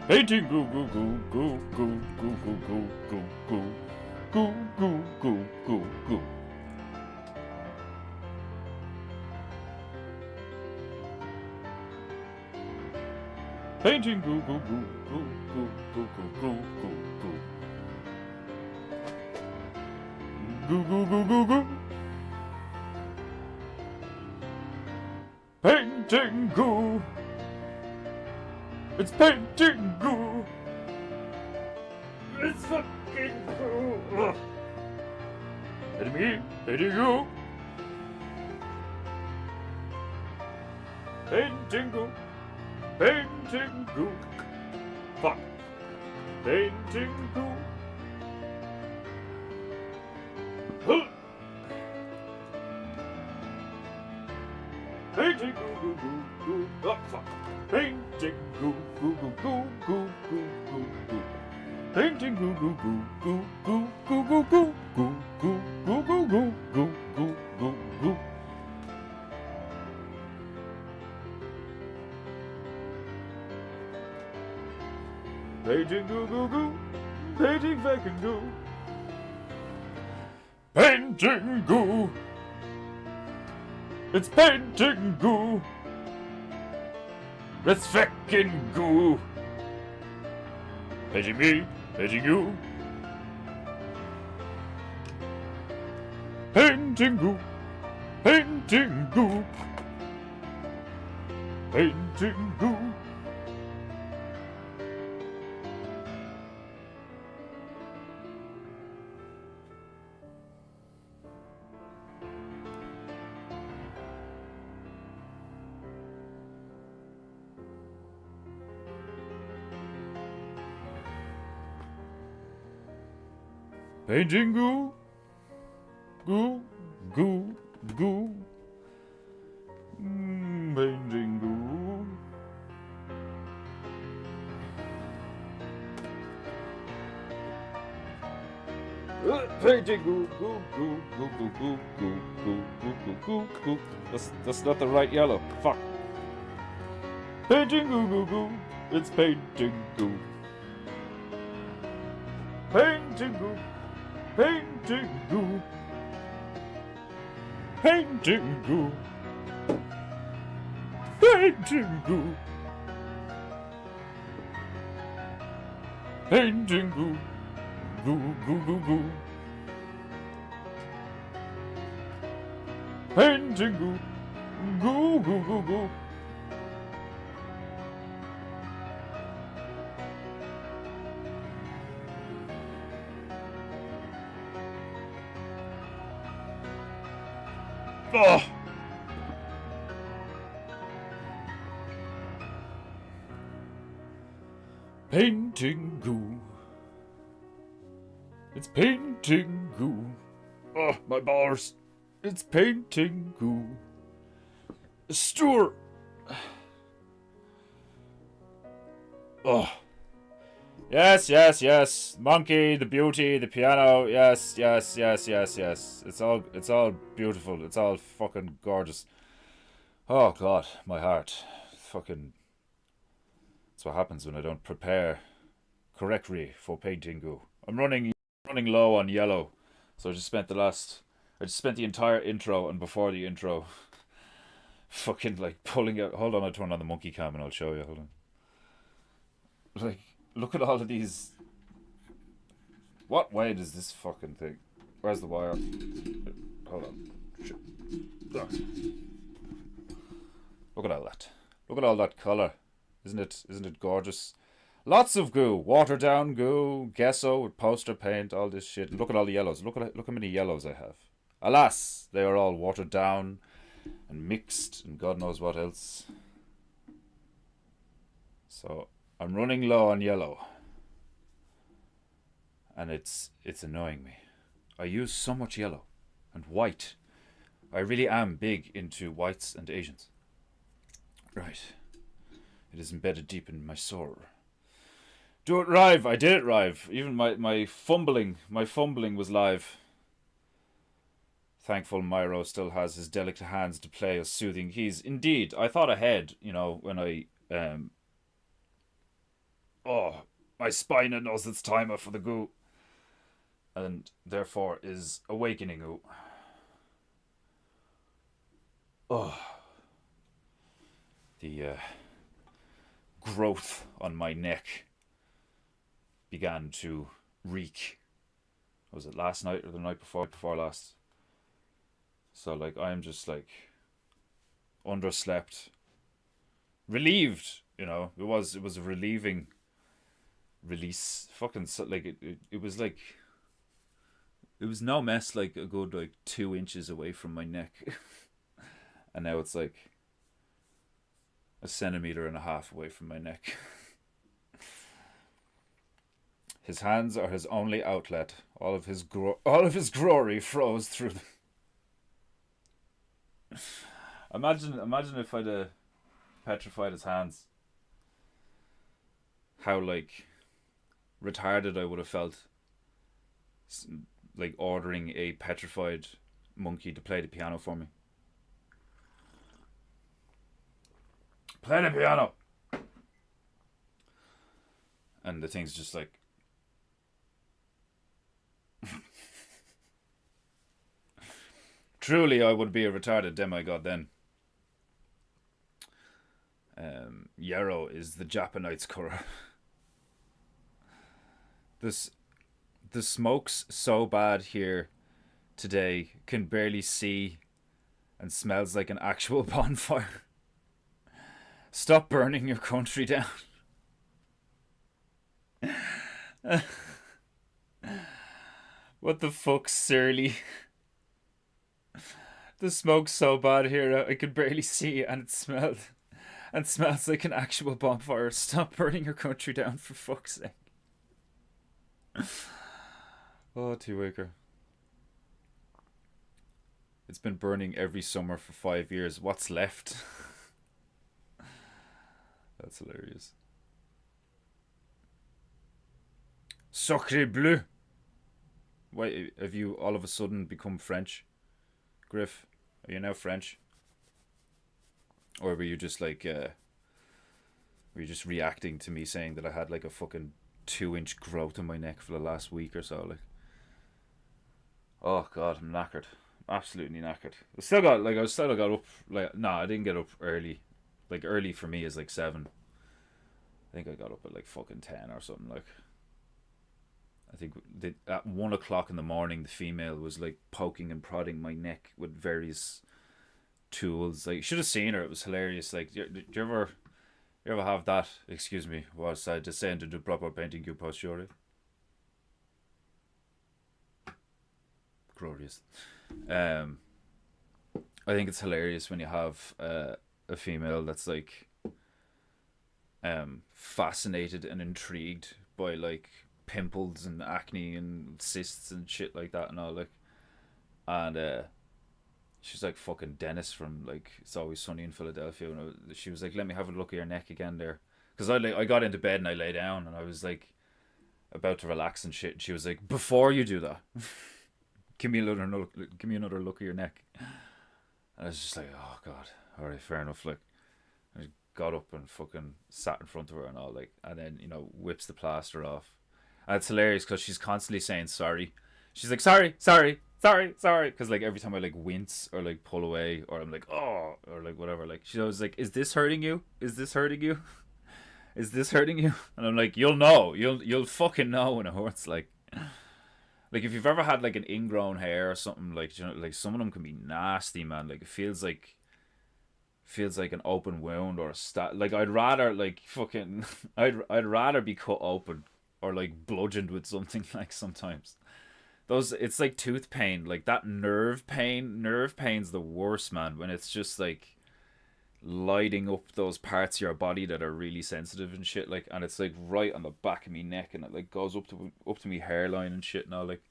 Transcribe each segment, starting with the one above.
Painting goo goo goo goo goo goo goo goo goo goo goo goo goo goo goo. Painting goo goo goo goo goo goo goo goo goo. Goo goo goo goo goo. Painting goo. It's painting goo. It's fucking goo. Painting me, painting you. Painting goo. Painting goo. Fuck. Painting goo. Huh. Painting goo goo goo goo. Oh fuck. Painting goo goo goo goo goo goo goo goo. Painting goo goo goo goo goo goo goo goo goo goo goo goo goo goo goo goo goo. Painting goo goo goo. Painting fucking goo. Painting goo. It's painting goo. It's fucking goo. Painting me, painting you. Painting goo. Painting goo. Painting goo. Painting goo, goo, goo, goo. Painting goo. Painting goo, goo, goo, goo, goo, goo, goo, goo, goo, goo, goo. That's not the right yellow. Fuck. Painting goo, goo, goo. It's painting goo. Painting goo. Painting goo. Painting goo. Painting goo. Painting goo. Goo goo goo goo. Painting goo. Goo goo goo goo. Oh. Painting goo. It's painting goo. Oh, my bars. It's painting goo. Stuart. Oh. Yes, yes, yes. Monkey, the beauty, the piano. Yes, yes, yes, yes, yes. It's all beautiful. It's all fucking gorgeous. Oh God, my heart. Fucking. That's what happens when I don't prepare correctly for painting goo. I'm running low on yellow, so I just spent the entire intro and before the intro, fucking like pulling out. Hold on, I'll turn on the monkey cam and I'll show you. Hold on. Like. Look at all of these. What way does this fucking thing? Where's the wire? Hold on. Look at all that. Look at all that colour. Isn't it gorgeous? Lots of goo. Watered down goo. Gesso with poster paint. All this shit. Look at all the yellows. Look how many yellows I have. Alas, they are all watered down and mixed and God knows what else. So I'm running low on yellow, and it's annoying me. I use so much yellow and white. I really am big into whites and Asians. Right. It is embedded deep in my soul. Do it live. I did it live. Even my fumbling was live. Thankful Myro still has his delicate hands to play us soothing keys. Indeed, I thought ahead, when I Um, oh, my spine knows it's time for the goo, and therefore is awakening goo. Oh, the growth on my neck began to reek. Was it last night or the night before last? So like I'm just like underslept, relieved. You know, it was a relieving release. Fucking like it was like it was no mess. Like a good like 2 inches away from my neck, and now it's like a centimeter and a half away from my neck. His hands are his only outlet. All of his glory flows through them. Imagine if I'd petrified his hands. How like retarded I would have felt. Like ordering a petrified monkey to play the piano for me. Play the piano. And the thing's just like. Truly, I would be a retarded demigod then. Yarrow is the Japanite's color. The smoke's so bad here today, can barely see, and smells like an actual bonfire. Stop burning your country down. What the fuck, Surly? The smoke's so bad here, I could barely see, and it smells like an actual bonfire. Stop burning your country down, for fuck's sake. Oh, T-Waker. It's been burning every summer for 5 years. What's left? That's hilarious. Sacre bleu. Why have you all of a sudden become French? Griff, are you now French? Or were you just like, were you just reacting to me saying that I had like a fucking 2-inch growth in my neck for the last week or so? Like, oh god, I'm knackered. Absolutely knackered. I still got up, like, no, I didn't get up early. Like, early for me is like 7. I think I got up at like fucking 10 or something. Like, I think at 1 o'clock in the morning, the female was like poking and prodding my neck with various tools. Like, you should have seen her. It was hilarious. Like, do you ever have that? Excuse me. Was I just saying to do proper paintingu posture? Glorious. I think it's hilarious when you have a female that's like fascinated and intrigued by like pimples and acne and cysts and shit like that and all, like, and she's like fucking Dennis from like It's Always Sunny in Philadelphia, and she was like, let me have a look at your neck again there, because I got into bed and I lay down and I was like about to relax and shit, and she was like, before you do that, give me another look at your neck. And I was just like, oh god, alright, fair enough. Like, I got up and fucking sat in front of her and all, like, and then, you know, whips the plaster off. And it's hilarious because she's constantly saying sorry. She's like, sorry, because like every time I like wince or like pull away, or I'm like, oh, or like whatever, like she's always like, is this hurting you? Is this hurting you? Is this hurting you? And I'm like, you'll know, you'll fucking know when it hurts. Like if you've ever had like an ingrown hair or something, like, you know, like some of them can be nasty, man. Like it feels like an open wound or a like I'd rather like fucking I'd rather be cut open or like bludgeoned with something, like sometimes. It's like tooth pain, like that nerve pain's the worst, man, when it's just like lighting up those parts of your body that are really sensitive and shit, like, and it's like right on the back of me neck, and it like goes up to me hairline and shit now, like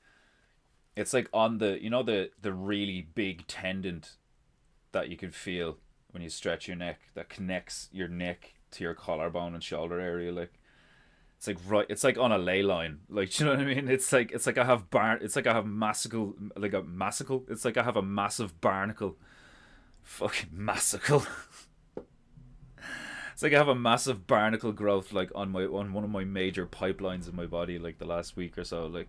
it's like on the, you know, the really big tendon that you can feel when you stretch your neck, that connects your neck to your collarbone and shoulder area, like it's like right, it's like on a ley line, like, do you know what I mean? It's like I have it's like I have massicle, like a massicle. It's like I have a massive barnacle, fucking massicle. It's like I have a massive barnacle growth like on one of my major pipelines in my body like the last week or so. Like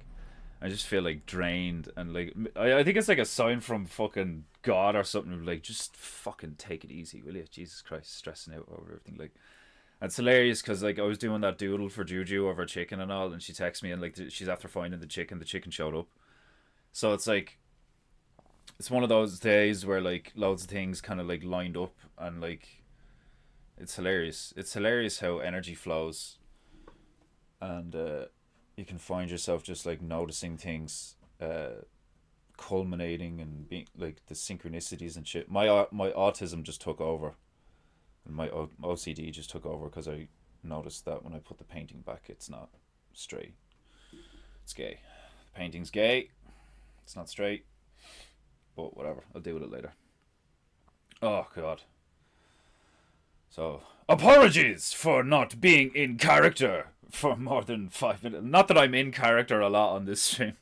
I just feel like drained and like I think it's like a sign from fucking God or something. Like just fucking take it easy, will you? Jesus Christ, stressing out over everything. Like it's hilarious because like I was doing that doodle for Juju over chicken and all, and she texts me and like she's after finding the chicken. The chicken showed up, so it's like it's one of those days where like loads of things kind of like lined up and like it's hilarious. It's hilarious how energy flows and you can find yourself just like noticing things culminating and being like the synchronicities and shit. My autism just took over. My OCD just took over because I noticed that when I put the painting back, it's not straight. It's gay. The painting's gay. It's not straight. But whatever. I'll deal with it later. Oh god. So apologies for not being in character for more than 5 minutes. Not that I'm in character a lot on this stream.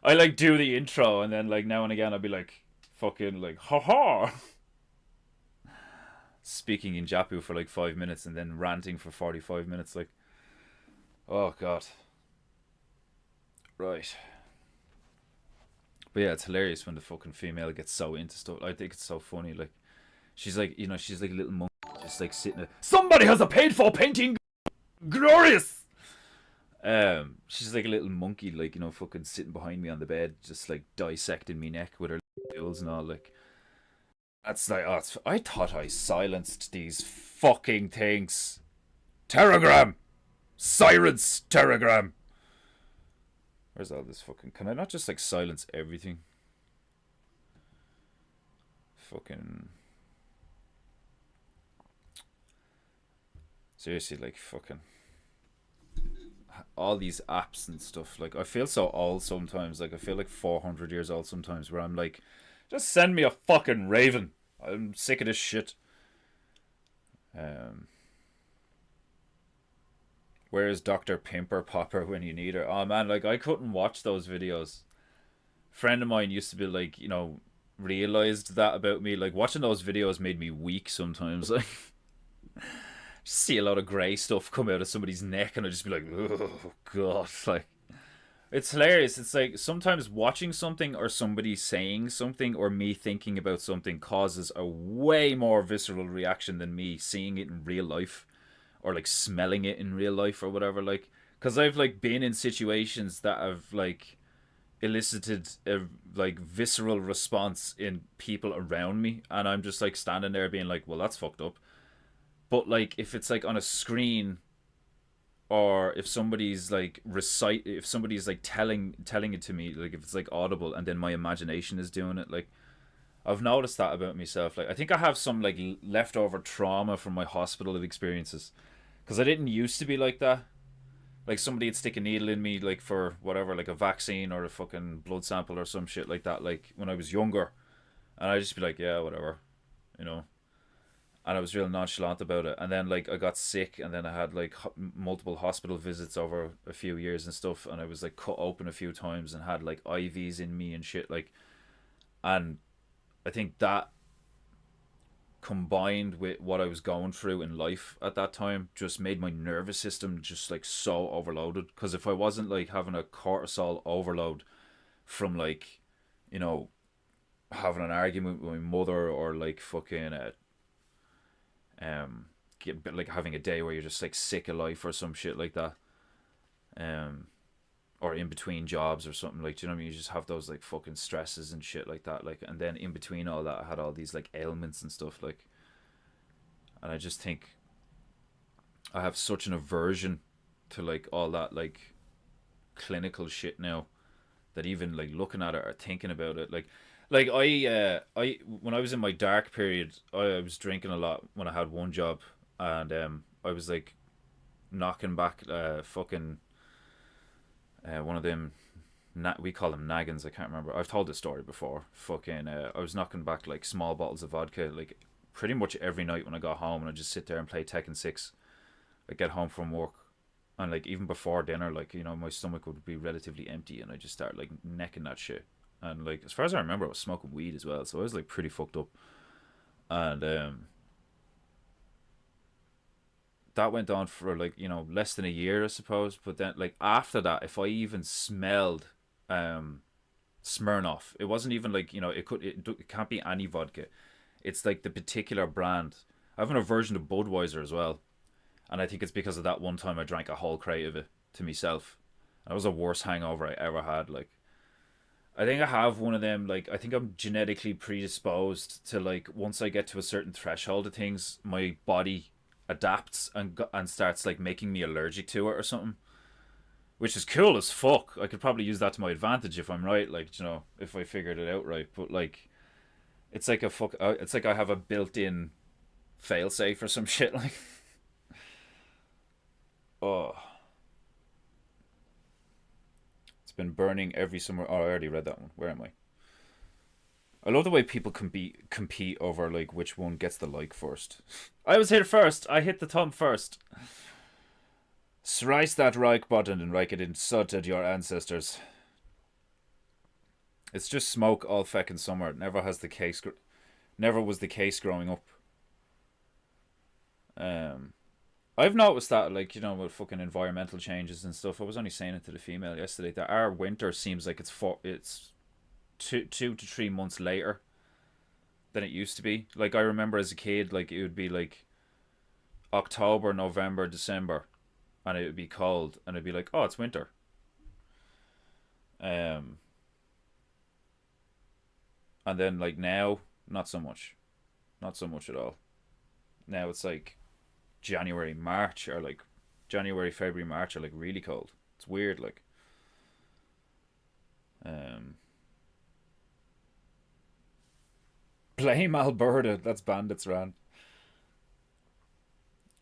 I like do the intro and then like now and again I'll be like fucking like ha speaking in Japu for like 5 minutes and then ranting for 45 minutes like oh god. Right. But yeah, it's hilarious when the fucking female gets so into stuff. I think it's so funny. Like she's like, you know, she's like a little monkey just like sitting there. Somebody has a paid for painting. Glorious. She's like a little monkey, like, you know, fucking sitting behind me on the bed, just like dissecting me neck with her tools and all. Like, that's like, oh, I thought I silenced these fucking things. Telegram, silence Telegram. Where's all this fucking? Can I not just like silence everything? Fucking. Seriously, like fucking. All these apps and stuff. Like I feel so old sometimes. Like I feel like 400 years old sometimes. Where I'm like, just send me a fucking raven. I'm sick of this shit. Where's Dr. Pimper Popper when you need her? Oh man, like I couldn't watch those videos. Friend of mine used to be like, you know, realized that about me. Like watching those videos made me weak sometimes. Like just see a lot of grey stuff come out of somebody's neck and I'd just be like, oh god, like it's hilarious. It's like sometimes watching something or somebody saying something or me thinking about something causes a way more visceral reaction than me seeing it in real life or like smelling it in real life or whatever. Like because I've like been in situations that have like elicited a like visceral response in people around me and I'm just like standing there being like, well, that's fucked up. But like if it's like on a screen or if somebody's like if somebody's like telling it to me, like if it's like audible and then my imagination is doing it, like I've noticed that about myself. Like I think I have some like leftover trauma from my hospital experiences because I didn't used to be like that. Like somebody would stick a needle in me like for whatever, like a vaccine or a fucking blood sample or some shit like that, like when I was younger, and I'd just be like, yeah, whatever, you know. And I was real nonchalant about it. And then like I got sick, and then I had like multiple hospital visits over a few years and stuff. And I was like cut open a few times and had like IVs in me and shit. Like, and I think that combined with what I was going through in life at that time just made my nervous system just like so overloaded. Because if I wasn't like having a cortisol overload from like, you know, having an argument with my mother or like fucking like having a day where you're just like sick of life or some shit like that, or in between jobs or something, like, do you know what I mean? You just have those like fucking stresses and shit like that, like, and then in between all that I had all these like ailments and stuff, like, and I just think I have such an aversion to like all that like clinical shit now that even like looking at it or thinking about it, like I when I was in my dark period, I was drinking a lot when I had one job, and I was like knocking back fucking one of them we call them naggins, I can't remember, I've told this story before. Fucking I was knocking back like small bottles of vodka like pretty much every night when I got home, and I just sit there and play Tekken 6. I get home from work, and like even before dinner, like, you know, my stomach would be relatively empty and I just start like necking that shit. And like as far as I remember, I was smoking weed as well, so I was like pretty fucked up. And that went on for like, you know, less than a year, I suppose. But then like after that, if I even smelled Smirnoff, it wasn't even like, you know, it can't be any vodka. It's like the particular brand. I have an aversion to Budweiser as well, and I think it's because of that one time I drank a whole crate of it to myself. That was the worst hangover I ever had. Like, I think I have one of them. Like, I think I'm genetically predisposed to like once I get to a certain threshold of things, my body adapts and starts like making me allergic to it or something, which is cool as fuck. I could probably use that to my advantage if I'm right. Like, you know, if I figured it out right. But like, it's like a fuck. It's like I have a built-in failsafe or some shit. Like, oh, it's been burning every summer. Oh, I already read that one. Where am I? I love the way people compete over like which one gets the like first. I was here first. I hit the thumb first. Slice that like button and like it insulted your ancestors. It's just smoke all feckin' summer. Never was the case growing up. I've noticed that, like, you know, with fucking environmental changes and stuff. I was only saying it to the female yesterday that our winter seems like it's 2 to 3 months later than it used to be. Like, I remember as a kid, like, it would be like October, November, December, and it would be cold, and it'd be like, oh, it's winter. Um, and then like now, not so much, not so much at all. Now it's like January, March, or like January, February, March are like really cold. It's weird, like. Um, Blame Alberta. That's Bandits ran.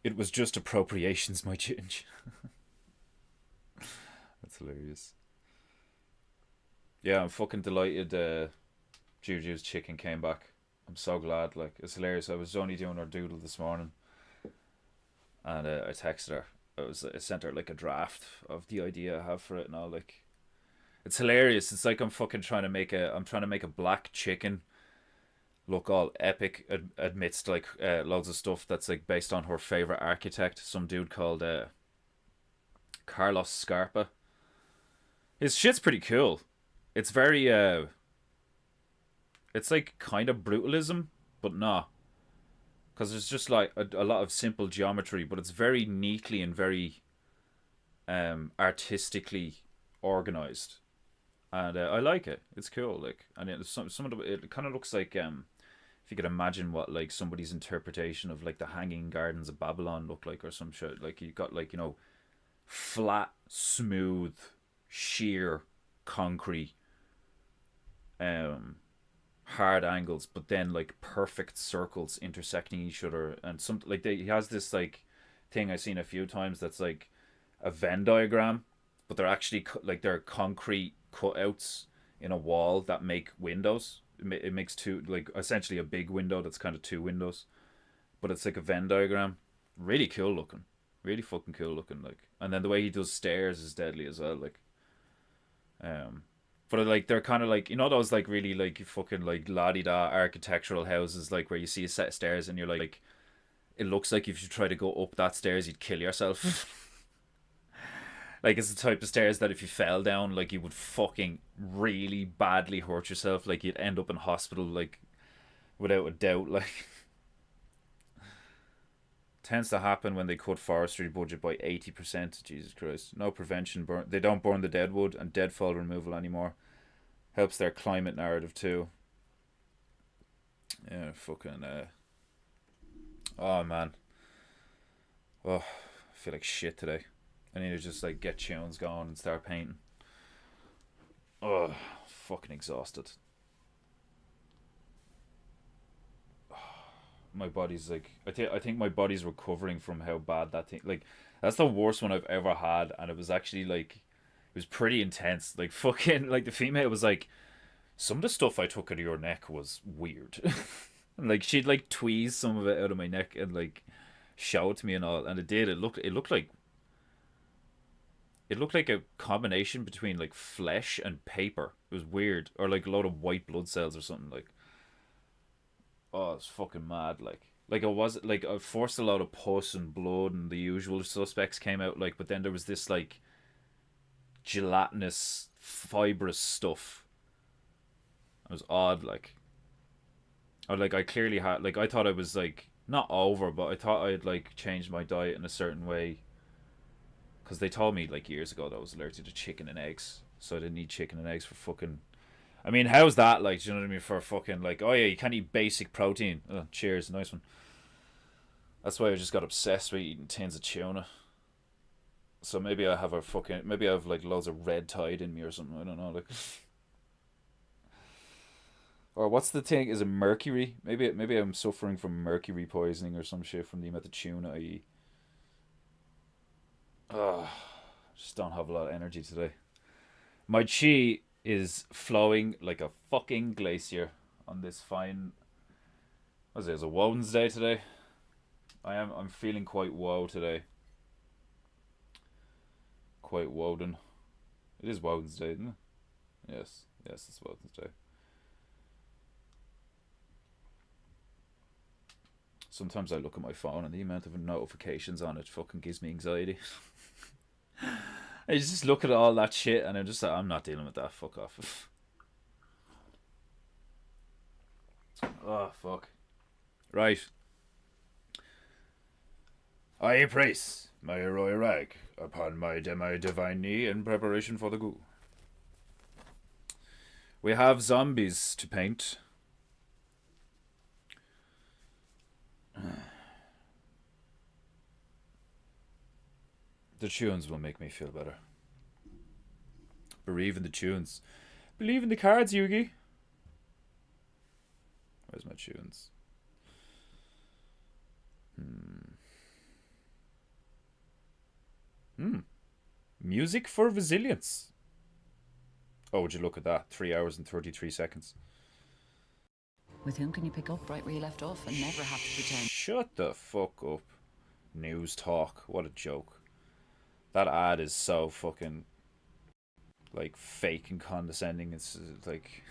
It was just appropriations, my ginge. That's hilarious. Yeah, I'm fucking delighted. Juju's chicken came back. I'm so glad. Like, it's hilarious. I was only doing her doodle this morning, and I texted her. I sent her like a draft of the idea I have for it, and all. Like, it's hilarious. It's like I'm trying to make a black chicken look all epic amidst like loads of stuff that's like based on her favorite architect, some dude called Carlos Scarpa. His shit's pretty cool. It's very it's like kind of brutalism, but nah, because it's just like a lot of simple geometry, but it's very neatly and very artistically organized, and I like it. It's cool. Like, and some of it kind of looks like if you could imagine what like somebody's interpretation of like the Hanging Gardens of Babylon look like or some shit. Like, you got like, you know, flat, smooth, sheer concrete, hard angles, but then like perfect circles intersecting each other, and some like he has this like thing I've seen a few times that's like a Venn diagram, but they're actually like they're concrete cutouts in a wall that make windows. It makes two, like essentially a big window that's kind of two windows, but it's like a Venn diagram. Really cool looking, really fucking cool looking. Like, and then the way he does stairs is deadly as well. Like, but like they're kind of like, you know, those like really like fucking like la di da architectural houses, like where you see a set of stairs and you're like, it looks like if you try to go up that stairs you'd kill yourself. Like, it's the type of stairs that if you fell down, like, you would fucking really badly hurt yourself. Like, you'd end up in hospital, like, without a doubt. Like, tends to happen when they cut forestry budget by 80%. Jesus Christ. No prevention. They don't burn the deadwood and deadfall removal anymore. Helps their climate narrative, too. Yeah, fucking, oh, man. Oh, I feel like shit today. I need to just like get tunes going and start painting. Oh, fucking exhausted. My body's like, I think my body's recovering from how bad that thing. Like, that's the worst one I've ever had, and it was actually like, it was pretty intense. Like, fucking, like, the female was like, some of the stuff I took out of your neck was weird. And like, she'd like tweeze some of it out of my neck and like show it to me and all, and it did. It looked like a combination between like flesh and paper. It was weird, or like a load of white blood cells or something. Like, oh, it's fucking mad. Like, Like it was like forced a lot of pus and blood and the usual suspects came out like, but then there was this like gelatinous fibrous stuff. It was odd, like. Or like I clearly had like I thought I was like not over, but I thought I'd like changed my diet in a certain way. Because they told me like years ago that I was allergic to chicken and eggs, so I didn't eat chicken and eggs for fucking. I mean, how's that like? Do you know what I mean? For fucking like, oh yeah, you can't eat basic protein. Oh, cheers, nice one. That's why I just got obsessed with eating tins of tuna. So maybe I have a fucking maybe I have like loads of red tide in me or something. I don't know, like. Or what's the thing? Is it mercury? Maybe I'm suffering from mercury poisoning or some shit from the amount of tuna I eat. Ugh, just don't have a lot of energy today. My chi is flowing like a fucking glacier on this fine. What is it? It's a Woden's day today. I'm feeling quite woe today. Quite Woden. It is Woden's day, isn't it? Yes, it's Woden's day. Sometimes I look at my phone and the amount of notifications on it fucking gives me anxiety. I just look at all that shit and I'm just like, I'm not dealing with that. Fuck off. Oh, fuck. Right. I praise my roy rag upon my divine knee in preparation for the goo. We have zombies to paint. The tunes will make me feel better. Believe in the tunes. Believe in the cards, Yugi. Where's my tunes? Music for resilience. Oh, would you look at that? 3 hours and 33 seconds. With whom can you pick up right where you left off and never have to pretend? Shut the fuck up. News talk. What a joke. That ad is so fucking like fake and condescending. It's like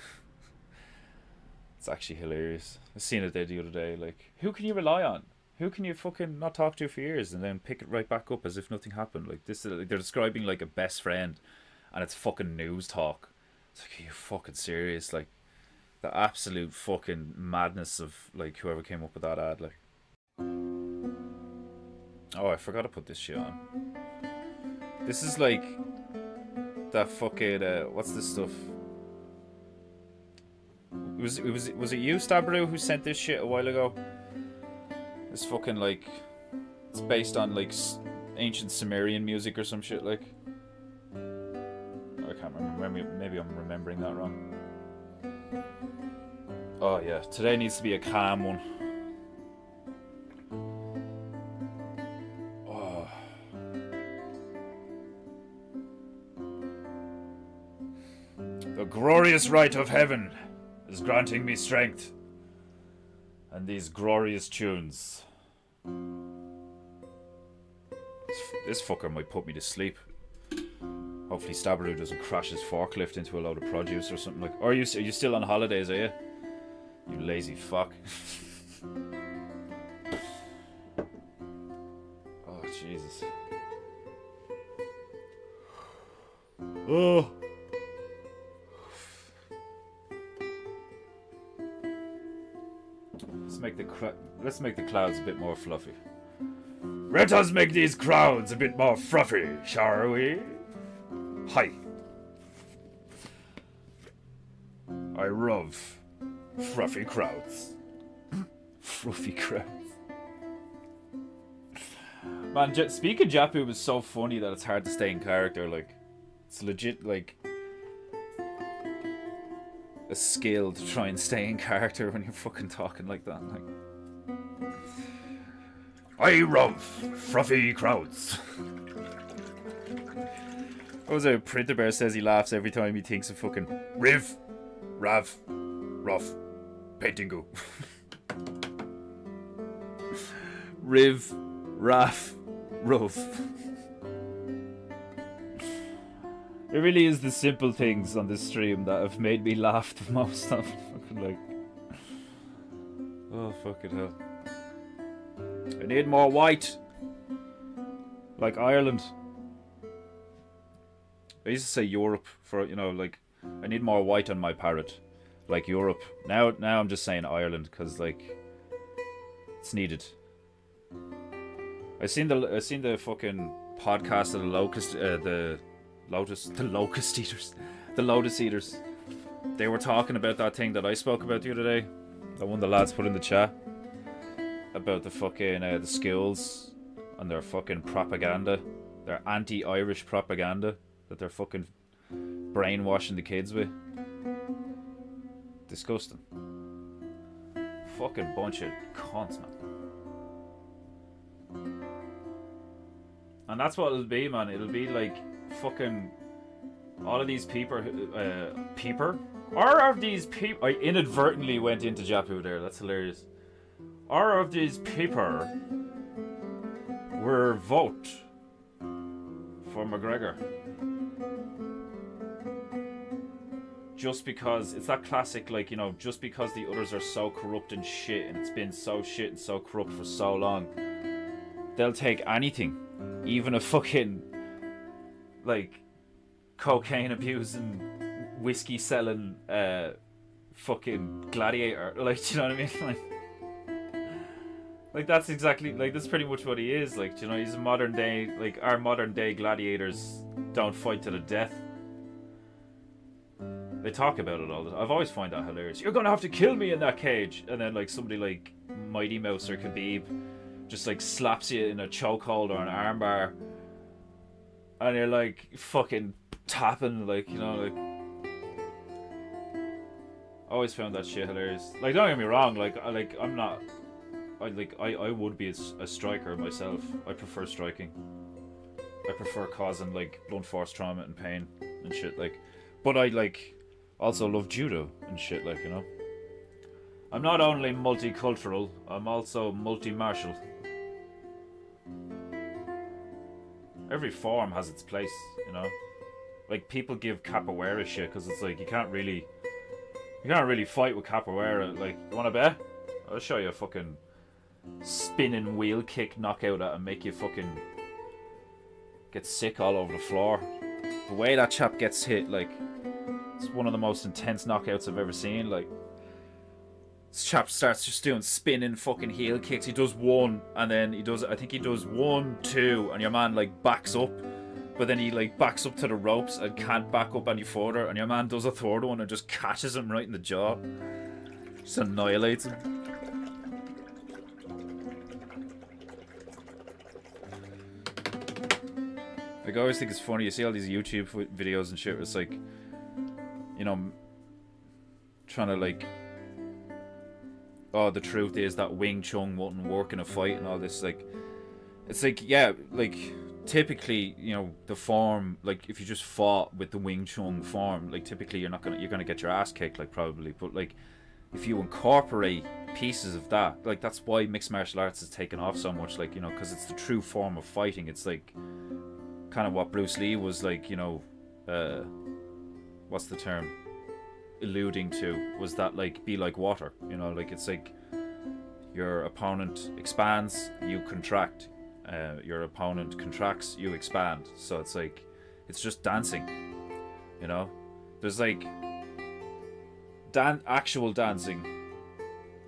it's actually hilarious. I seen it there the other day. Like, who can you rely on? Who can you fucking not talk to for years and then pick it right back up as if nothing happened? Like this, like, they're describing like a best friend, and it's fucking news talk. It's like, are you fucking serious? Like, the absolute fucking madness of like whoever came up with that ad. Like, oh, I forgot to put this shit on. This is like that fucking what's this stuff? Was it you, Stabru, who sent this shit a while ago? This fucking like, it's based on like ancient Sumerian music or some shit like. I can't remember. Maybe I'm remembering that wrong. Oh yeah, today needs to be a calm one. Oh. The glorious right of heaven is granting me strength, and these glorious tunes. This fucker might put me to sleep. Hopefully Stabberoo doesn't crash his forklift into a load of produce or something like. Or are you still on holidays, are you? You lazy fuck. Oh, Jesus. Oh. Let's make the clouds a bit more fluffy. Let us make these clouds a bit more fluffy, shall we? Hi. I love fluffy crowds. Fluffy crowds. Man, speaking Japu was so funny that it's hard to stay in character. Like, it's legit, like, a skill to try and stay in character when you're fucking talking like that. Like, I love fluffy crowds. What was it? Printer Bear says he laughs every time he thinks of fucking Riv, Rav, Ruff, Paintingu. Riv, Raff, Ruff. It really is the simple things on this stream that have made me laugh the most. I'm fucking like, oh fucking hell. I need more white. Like Ireland. I used to say Europe for, you know, like, I need more white on my parrot. Like Europe. Now I'm just saying Ireland because, like, it's needed. I seen the fucking podcast of the Lotus Eaters. They were talking about that thing that I spoke about the other day. That one the lads put in the chat about the fucking the schools and their fucking propaganda, their anti-Irish propaganda that they're fucking brainwashing the kids with. Disgusting. Fucking bunch of cunts, man. And that's what it'll be, man. It'll be like fucking all of these people. Or of these people. I inadvertently went into Japu there. That's hilarious. Or of these people were vote for McGregor. Just because it's that classic, like, you know, just because the others are so corrupt and shit, and it's been so shit and so corrupt for so long, they'll take anything, even a fucking, like, cocaine abusing, whiskey selling, fucking gladiator. Like, do you know what I mean? Like that's exactly, like, that's pretty much what he is. Like, you know, he's a modern day, like, our modern day gladiators don't fight to the death. They talk about it all the time. I've always found that hilarious. You're gonna have to kill me in that cage, and then like somebody like Mighty Mouse or Khabib just like slaps you in a chokehold or an armbar, and you're like fucking tapping, like, you know, like. I always found that shit hilarious. Like, don't get me wrong, like I'm not. I would be a striker myself. I prefer striking. I prefer causing like blunt force trauma and pain and shit, like. But I like also love judo and shit, like, you know. I'm not only multicultural, I'm also multi-martial. Every form has its place, you know. Like, people give capoeira shit because it's like you can't really fight with capoeira. Like, you want to bet? I'll show you a fucking spinning wheel kick knockout and make you fucking get sick all over the floor. The way that chap gets hit, like, it's one of the most intense knockouts I've ever seen. Like, this chap starts just doing spinning fucking heel kicks. He does one, and then I think he does 1, 2, and your man like backs up, but then he like backs up to the ropes and can't back up any further, and your man does a third one and just catches him right in the jaw. Just annihilates him. Like, I always think it's funny, you see all these YouTube videos and shit where it's like, you know, trying to like, oh, the truth is that Wing Chun wouldn't work in a fight and all this. Like, it's like, yeah, like, typically, you know, the form, like, if you just fought with the Wing Chun form, like, typically you're gonna get your ass kicked, like, probably. But like, if you incorporate pieces of that, like, that's why mixed martial arts has taken off so much, like, you know, because it's the true form of fighting. It's like kind of what Bruce Lee was like, you know, what's the term, alluding to, was that, like, be like water, you know, like, it's like your opponent expands, you contract, your opponent contracts, you expand. So it's like, it's just dancing, you know. There's like actual dancing,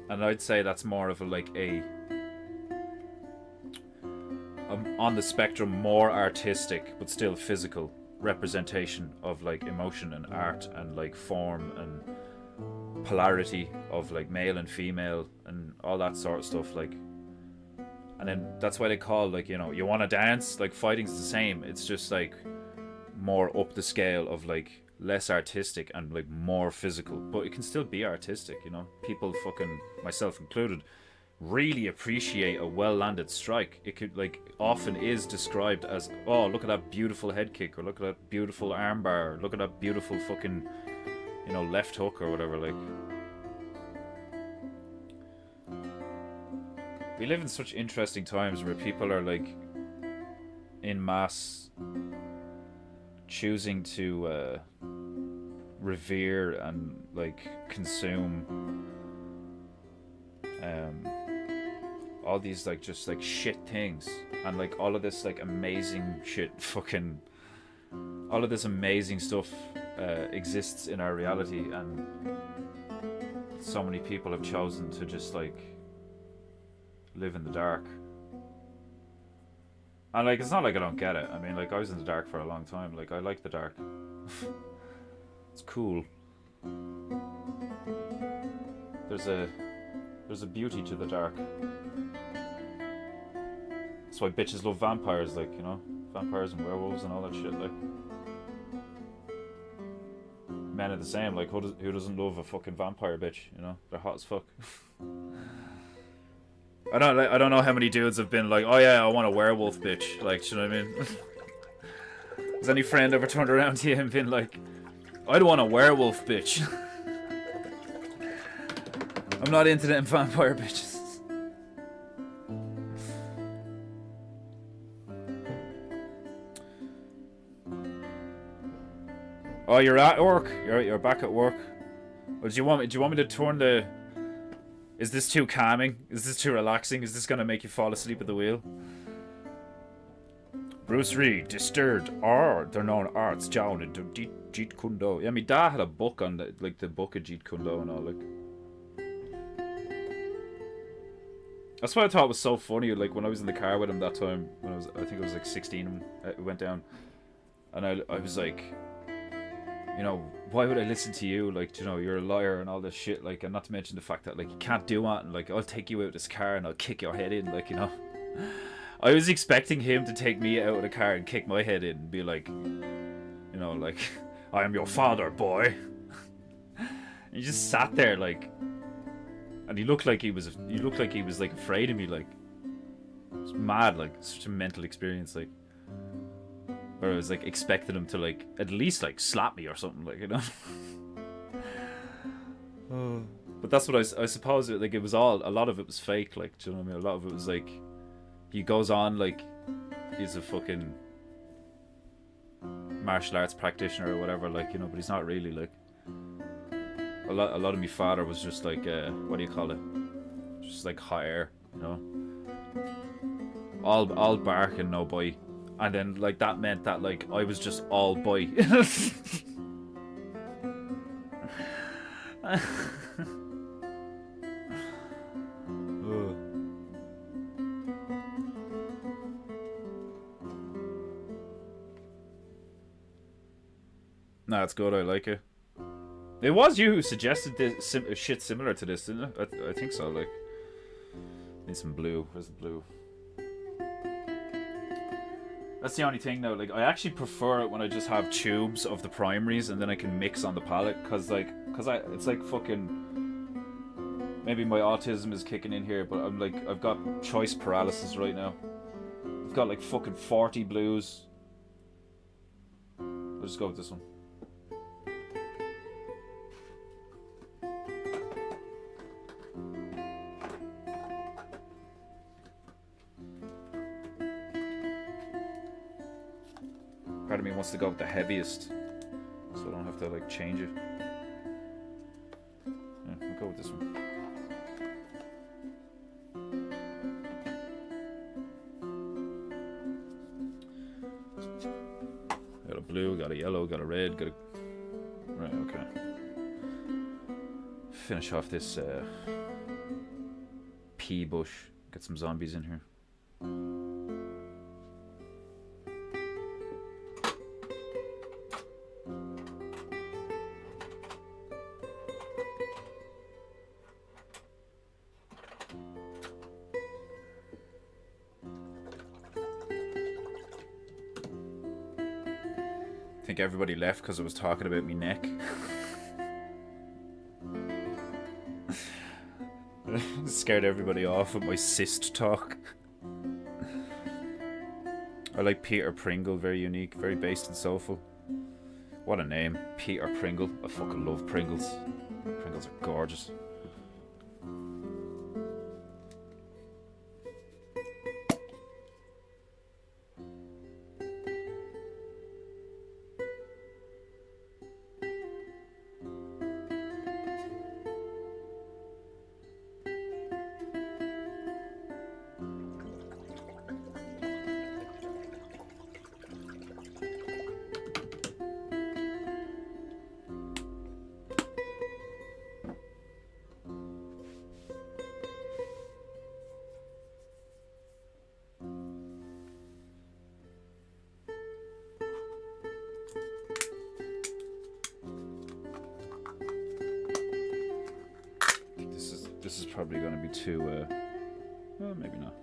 and I'd say that's more of a, like, on the spectrum, more artistic but still physical representation of, like, emotion and art and, like, form and polarity of, like, male and female and all that sort of stuff, like. And then that's why they call, like, you know, you want to dance, like, fighting's the same. It's just like more up the scale of, like, less artistic and, like, more physical, but it can still be artistic, you know. People, fucking myself included, really appreciate a well-landed strike. It could, like, often is described as, oh, look at that beautiful head kick, or look at that beautiful armbar, or look at that beautiful fucking, you know, left hook or whatever. Like, we live in such interesting times where people are, like, in mass choosing to revere and, like, consume all these like just like shit things, and like all of this like amazing shit, fucking all of this amazing stuff exists in our reality, and so many people have chosen to just like live in the dark. And like, it's not like I don't get it. I mean, like, I was in the dark for a long time. Like, I like the dark. It's cool. There's a beauty to the dark. That's why bitches love vampires, like, you know, vampires and werewolves and all that shit. Like, men are the same. Like, who doesn't love a fucking vampire bitch? You know, they're hot as fuck. I don't know how many dudes have been like, oh yeah, I want a werewolf bitch. Like, do you know what I mean? Has any friend ever turned around to you and been like, I'd want a werewolf bitch? I'm not into them vampire bitches. Oh, you're at work. You're back at work. Well, do you want me to turn the? Is this too calming? Is this too relaxing? Is this gonna make you fall asleep at the wheel? Bruce Reed, disturbed art. They're known arts down into Jeet Kune Do. Yeah, my dad had a book on the book of Jeet Kune Do and all, like. That's what I thought was so funny. Like when I was in the car with him that time, when I think I was like 16, when it went down, and I was like, you know, why would I listen to you? Like, you know, you're a liar and all this shit. Like, and not to mention the fact that like you can't do it. And like, I'll take you out of this car and I'll kick your head in. Like, you know, I was expecting him to take me out of the car and kick my head in and be like, you know, like, I am your father, boy. He just sat there like, and he looked like he was like afraid of me. Like, it was mad. Like, such a mental experience. Like. Or I was like expecting him to like at least like slap me or something, like, you know. But that's what I suppose like it was all, a lot of it was fake, like, do you know what I mean? A lot of it was like he goes on like he's a fucking martial arts practitioner or whatever, like, you know, but he's not really. Like a lot of my father was just like what do you call it? Just like hot air, you know. All bark and no bite. And then, like, that meant that, like, I was just all boy. Nah, it's good. I like it. It was you who suggested this shit similar to this, didn't it? I think so. Like, need some blue. Where's the blue? That's the only thing though, like, I actually prefer it when I just have tubes of the primaries and then I can mix on the palette, cause it's like fucking, maybe my autism is kicking in here, but I'm like, I've got choice paralysis right now. I've got like fucking 40 blues. I'll just go with this one. Part of me wants to go with the heaviest, so I don't have to like change it. Yeah, I'll go with this one. Got a blue, got a yellow, got a red, got a... Right, okay. Finish off this pea bush. Get some zombies in here. I think everybody left because I was talking about me neck. Scared everybody off with my cyst talk. I like Peter Pringle, very unique, very based and soulful. What a name, Peter Pringle. I fucking love Pringles. Pringles are gorgeous. probably going to be too, well, maybe not.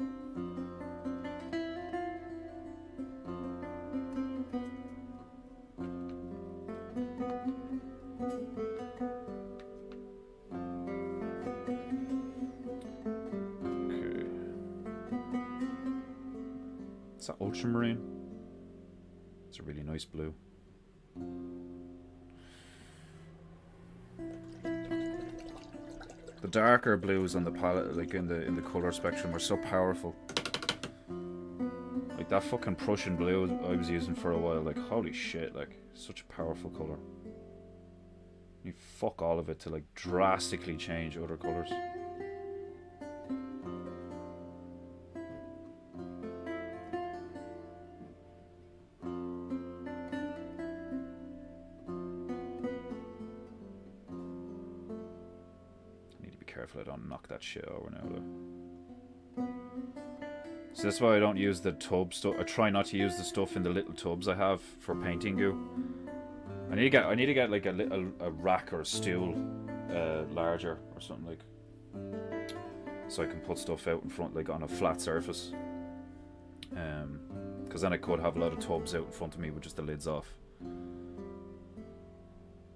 Okay. Is that ultramarine? It's a really nice blue. The darker blues on the palette, like in the color spectrum, are so powerful. Like that fucking Prussian blue I was using for a while, like holy shit, like such a powerful color. You fuck all of it to like drastically change other colors. Careful I don't knock that shit over now though. So that's why I don't use the tub stuff. I try not to use the stuff in the little tubs I have for painting goo. I need to get like a rack or a stool larger or something, like, so I can put stuff out in front, like on a flat surface. Because then I could have a lot of tubs out in front of me with just the lids off.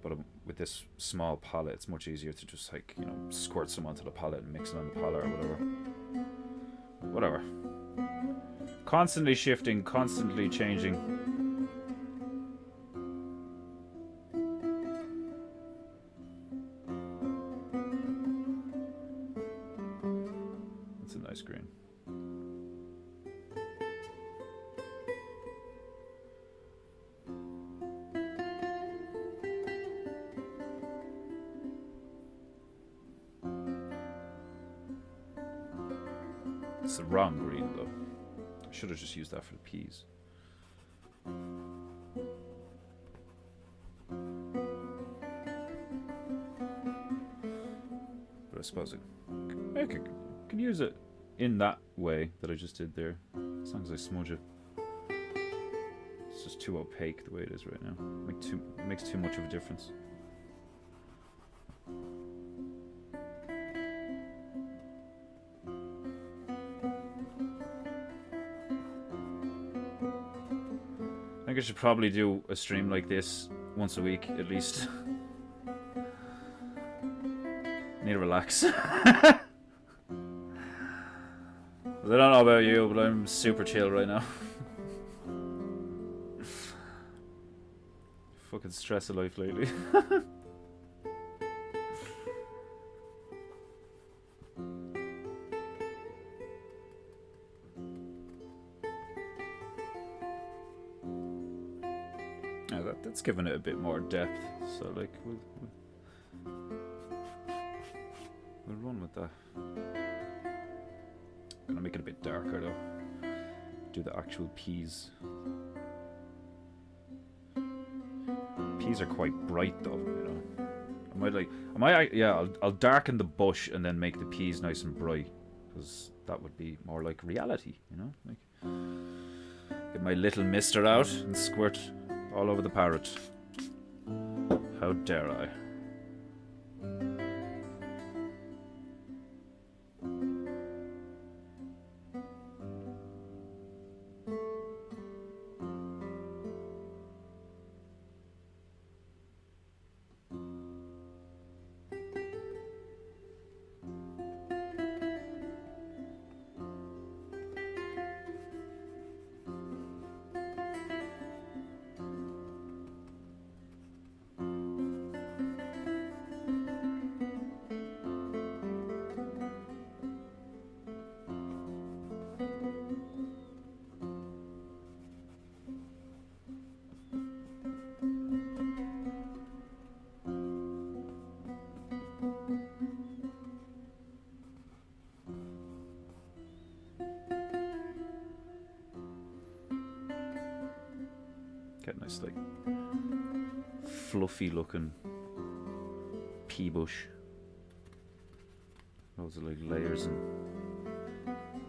But with this small palette, it's much easier to just, like, you know, squirt some onto the palette and mix it on the palette or whatever. Whatever. Constantly shifting, constantly changing. That's a nice green. It's the wrong green though. I should have just used that for the peas. But I suppose I can use it in that way that I just did there, as long as I smudge it. It's just too opaque the way it is right now. It makes too much of a difference. I think I should probably do a stream like this once a week at least. Need to relax. I don't know about you, but I'm super chill right now. Fucking stress of life lately. Yeah, that's giving it a bit more depth. So like we'll run with that. Gonna make it a bit darker though. Do the actual peas. Peas are quite bright though, you know. I'll darken the bush and then make the peas nice and bright, because that would be more like reality, you know. Like, get my little mister out and squirt all over the parrot. How dare I? Get nice, like, fluffy looking pea bush. Loads of like layers and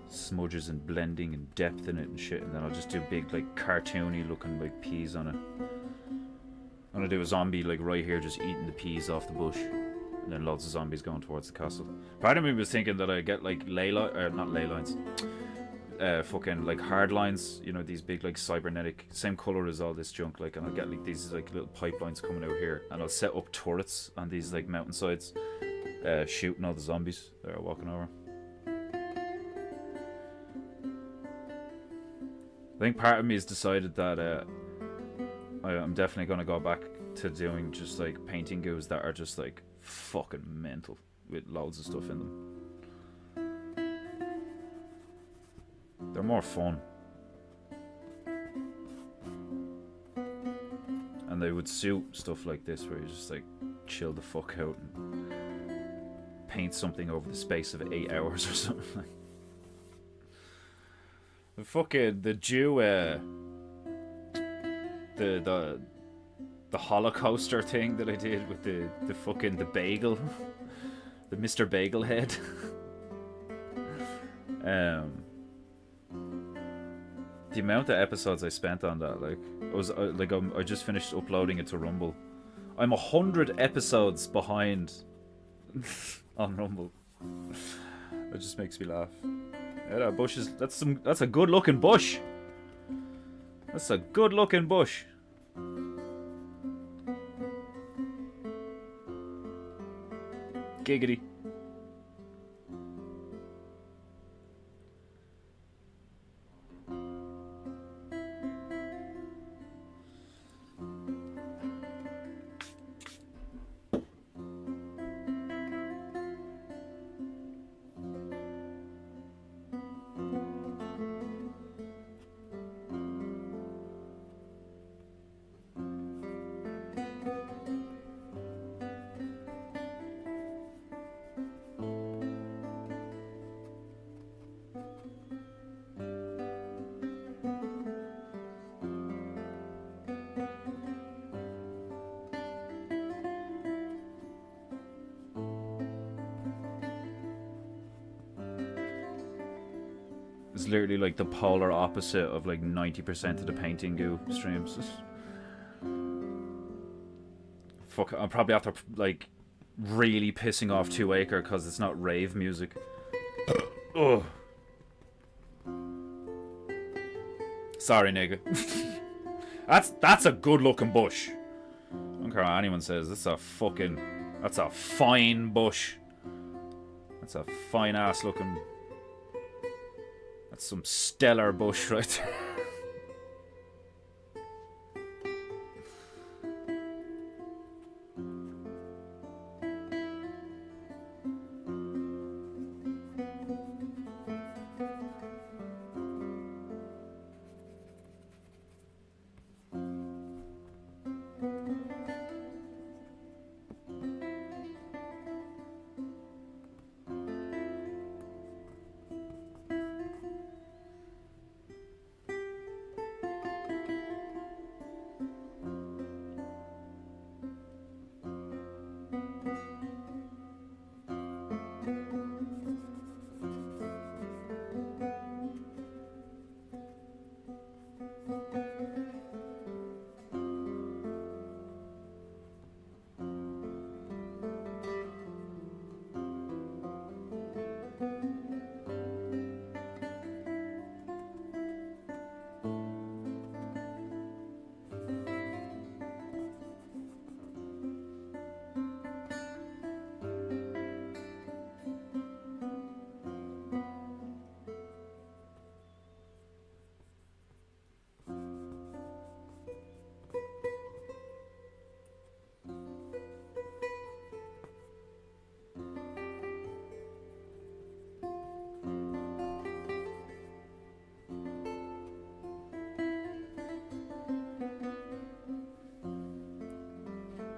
smudges and blending and depth in it and shit, and then I'll just do big like cartoony looking like peas on it. I'm gonna do a zombie like right here just eating the peas off the bush, and And then loads of zombies going towards the castle. Part of me was thinking that I'd get like not ley lines. Fucking like hard lines, you know, these big like cybernetic, same color as all this junk, like, and I'll get like these like little pipelines coming out here, and I'll set up turrets on these like mountainsides, shooting all the zombies that are walking over. I think part of me has decided that I'm definitely gonna go back to doing just like painting goos that are just like fucking mental with loads of stuff in them. They're more fun. And they would suit stuff like this where you just like chill the fuck out and paint something over the space of 8 hours or something. The fucking the Jew the Holocauster thing that I did with the fucking the bagel. The Mr. Bagel head. The amount of episodes I spent on that, like, I just finished uploading it to Rumble. I'm 100 episodes behind on Rumble. That just makes me laugh. Yeah, that bush is that's a good looking bush. That's a good looking bush. Giggity. It's literally like the polar opposite of like 90% of the painting goo streams. Fuck, I'm probably after like really pissing off 2acre because it's not rave music. Oh. Sorry, nigga. That's a good looking bush. I don't care what anyone says. That's a fine bush. That's a fine ass looking. That's some stellar bush right there.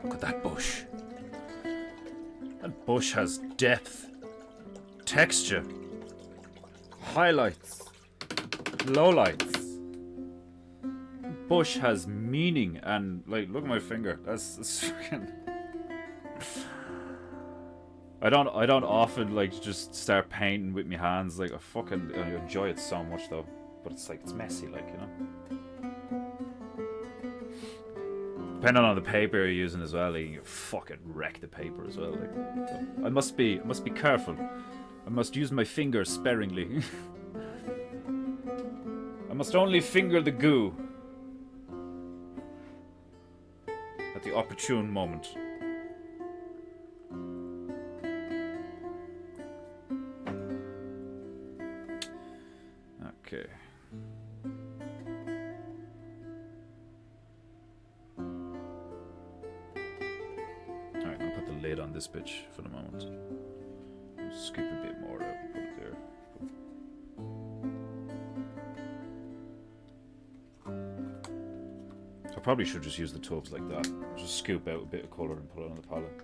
Look at that bush. That bush has depth, texture, highlights, lowlights. Bush has meaning and, like, look at my finger. That's fucking. I don't often like just start painting with my hands. Like I enjoy it so much though, but it's like it's messy, like, you know. Depending on the paper you're using as well, you can fucking wreck the paper as well. Like, so I must be careful. I must use my fingers sparingly. I must only finger the goo at the opportune moment. Okay. Alright, I'll put the lid on this bitch for the moment. Scoop a bit more out and put it there. I probably should just use the tubs like that. Just scoop out a bit of colour and put it on the palette.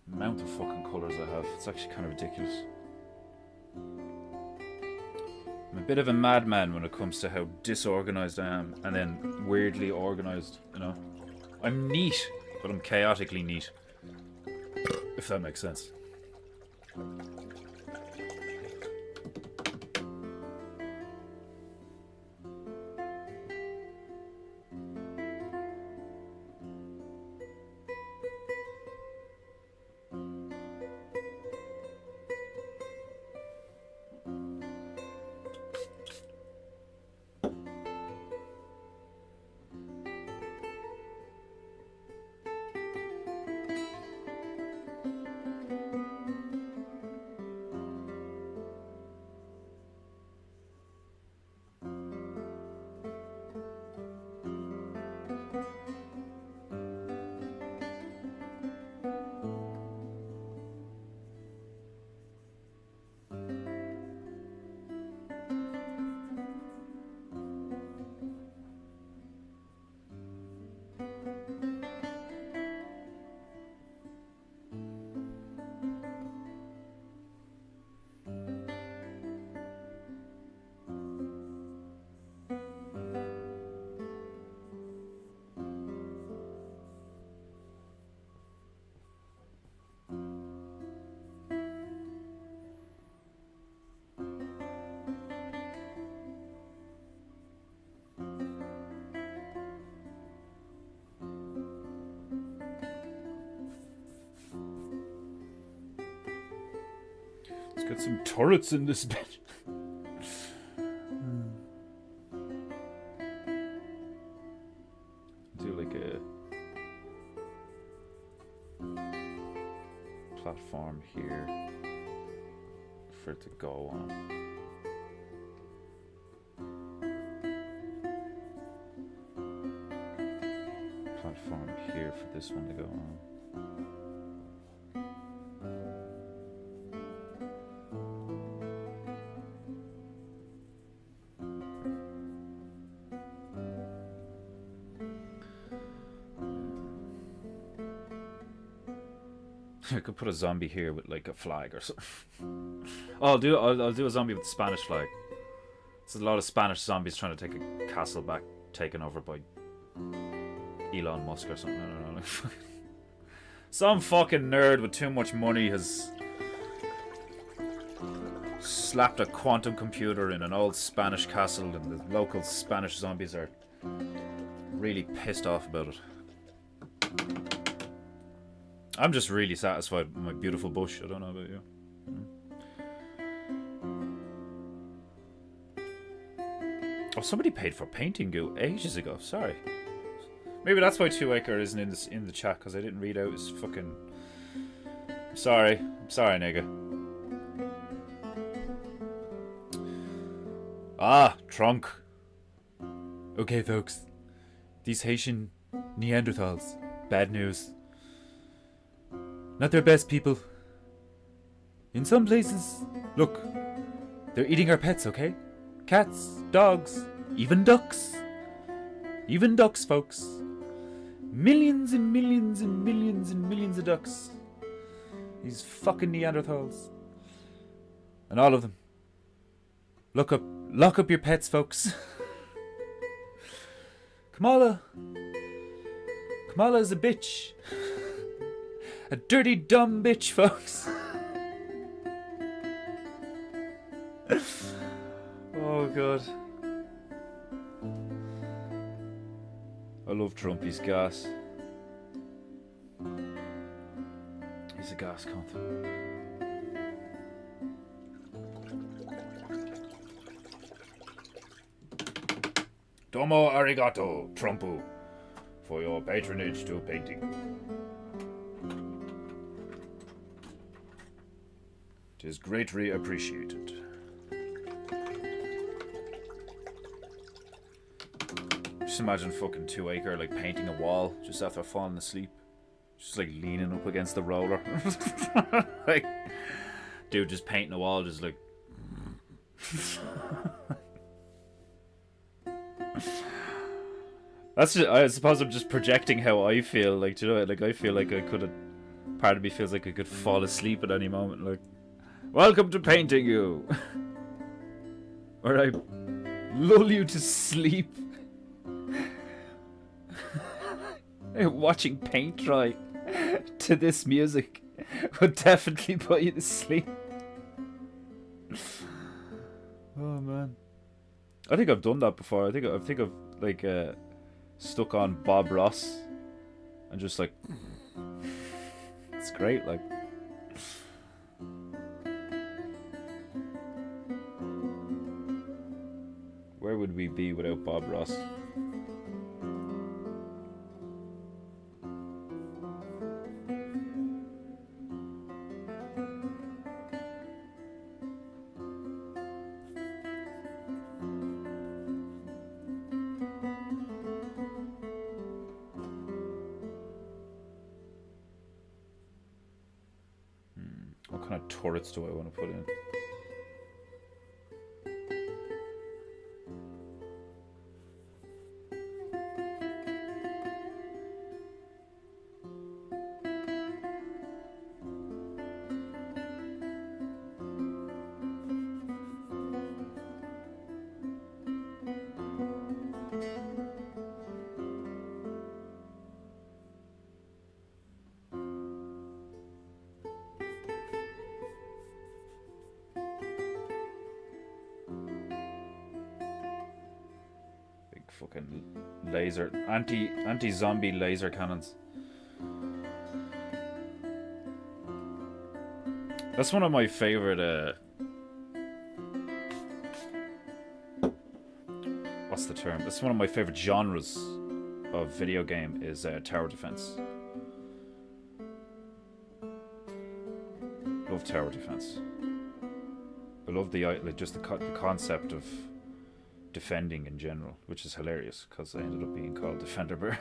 The amount of fucking colours I have, it's actually kind of ridiculous. I'm a bit of a madman when it comes to how disorganised I am, and then weirdly organised, you know. I'm neat, but I'm chaotically neat. If that makes sense. Let's get some turrets in this bit. Do like a platform here for it to go on. Platform here for this one to go on. I could put a zombie here with like a flag or something. Oh, I'll do a zombie with the Spanish flag. There's a lot of Spanish zombies trying to take a castle back, taken over by Elon Musk or something. I don't know. Like, some fucking nerd with too much money has slapped a quantum computer in an old Spanish castle, and the local Spanish zombies are really pissed off about it. I'm just really satisfied with my beautiful bush. I don't know about you. Oh, somebody paid for painting goo ages ago. Sorry. Maybe that's why 2acre isn't in the chat, because I didn't read out his fucking... I'm sorry, nigga. Ah, trunk. Okay, folks. These Haitian Neanderthals. Bad news. Not their best people. In some places, look, they're eating our pets, okay? Cats, dogs, even ducks. Even ducks, folks. Millions and millions and millions and millions of ducks. These fucking Neanderthals. And all of them. Lock up your pets, folks. Kamala is a bitch. A dirty, dumb bitch, folks. Oh god. I love Trumpy's gas. He's a gas cunt. Domo arigato, Trumpu, for your patronage to painting. It is greatly appreciated. Just imagine fucking 2acre like painting a wall just after falling asleep. Just like leaning up against the roller. Like, dude just painting a wall just like... That's just, I suppose I'm just projecting how I feel. Like, do you know, like I feel like I could have... Part of me feels like I could fall asleep at any moment. Like, welcome to painting you. Or I lull you to sleep. Watching paint dry to this music would definitely put you to sleep. Oh man, I think I've done that before. I think I've like stuck on Bob Ross and just like it's great. Like, where would we be without Bob Ross? What kind of turrets do I want to put in? Fucking laser anti-zombie laser cannons. That's one of my favorite what's the term? That's one of my favorite genres of video game is tower defense. Love tower defense. I love the like just the concept of defending in general, which is hilarious because I ended up being called Defender Bear.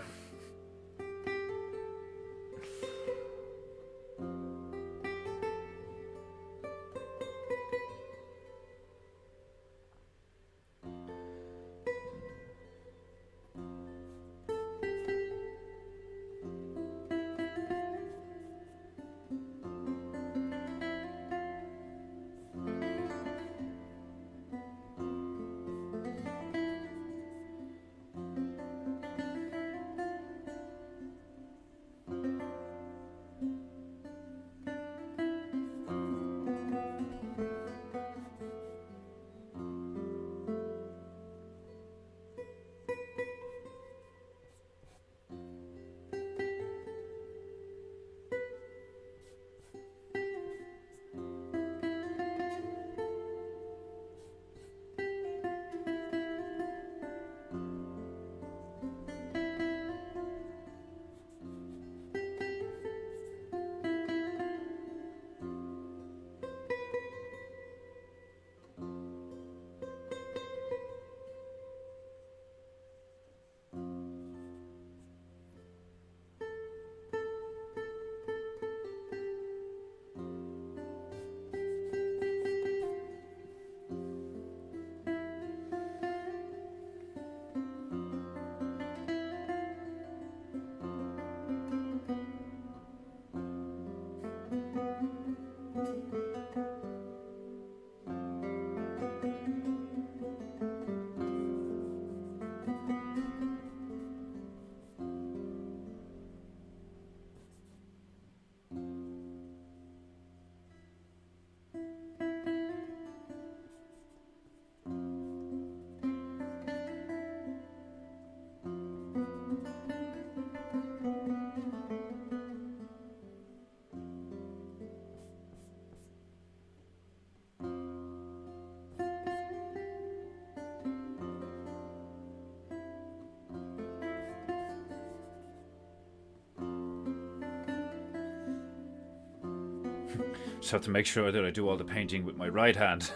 Just have to make sure that I do all the painting with my right hand.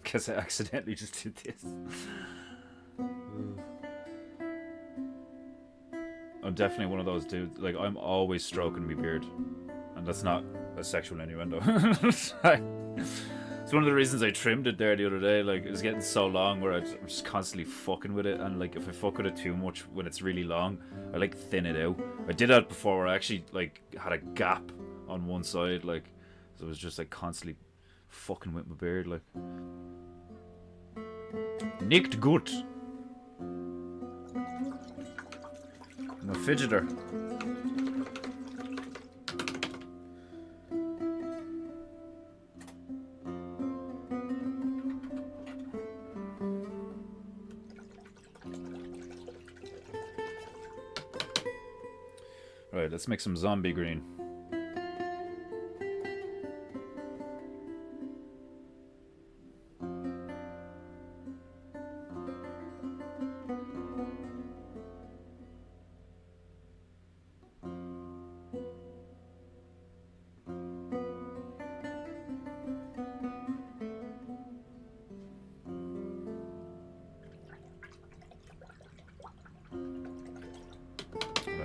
Because I accidentally just did this. I'm definitely one of those dudes. Like, I'm always stroking my beard. And that's not a sexual innuendo. It's one of the reasons I trimmed it there the other day. Like, it was getting so long where I'm just constantly fucking with it. And, like, if I fuck with it too much when it's really long, I, like, thin it out. I did that before where I actually, like, had a gap on one side. Like, so it was just, like, constantly fucking with my beard. Like, nicht gut. I'm a fidgeter. Right, let's make some zombie green.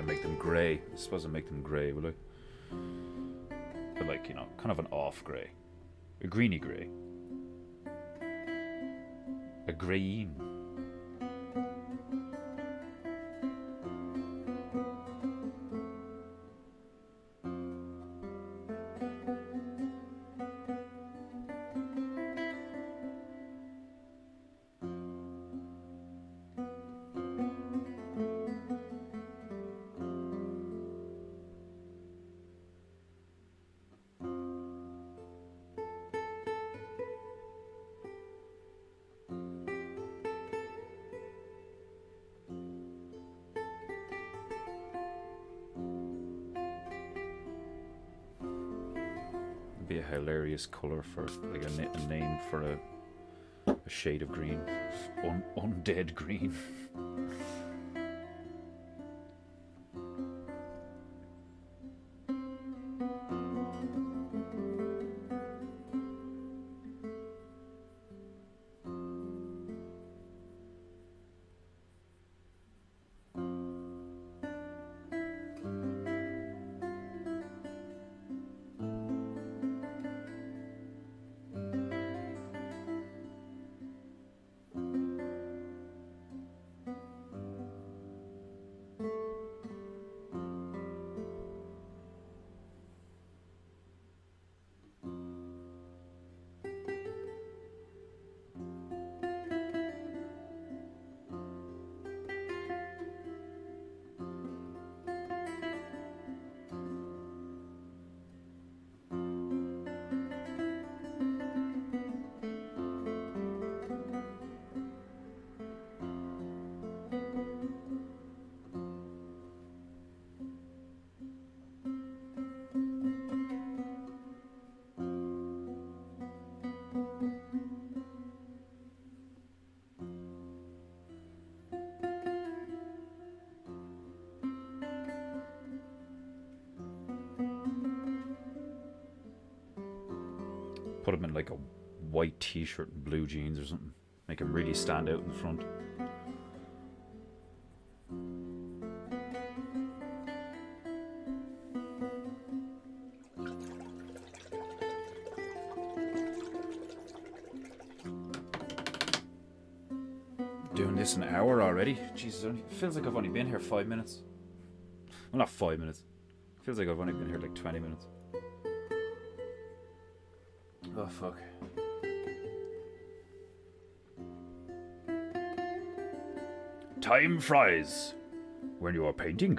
Make them grey. I suppose I'll make them grey, will I? But, like, you know, kind of an off grey. A greeny grey. A green. Be a hilarious color for, like, a name for a shade of green. Undead green. Put him in, like, a white t-shirt and blue jeans or something. Make him really stand out in the front. Doing this an hour already? Jesus, it feels like I've only been here 5 minutes. Well, not 5 minutes. It feels like I've only been here like 20 minutes. Oh, fuck. Time flies when you are painting.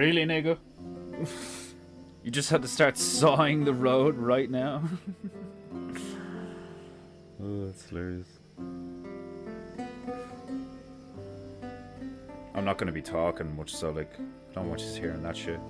Really, nigga? You just had to start sawing the road right now? Oh, that's hilarious. I'm not gonna be talking much, so like, I don't want you hearing that shit.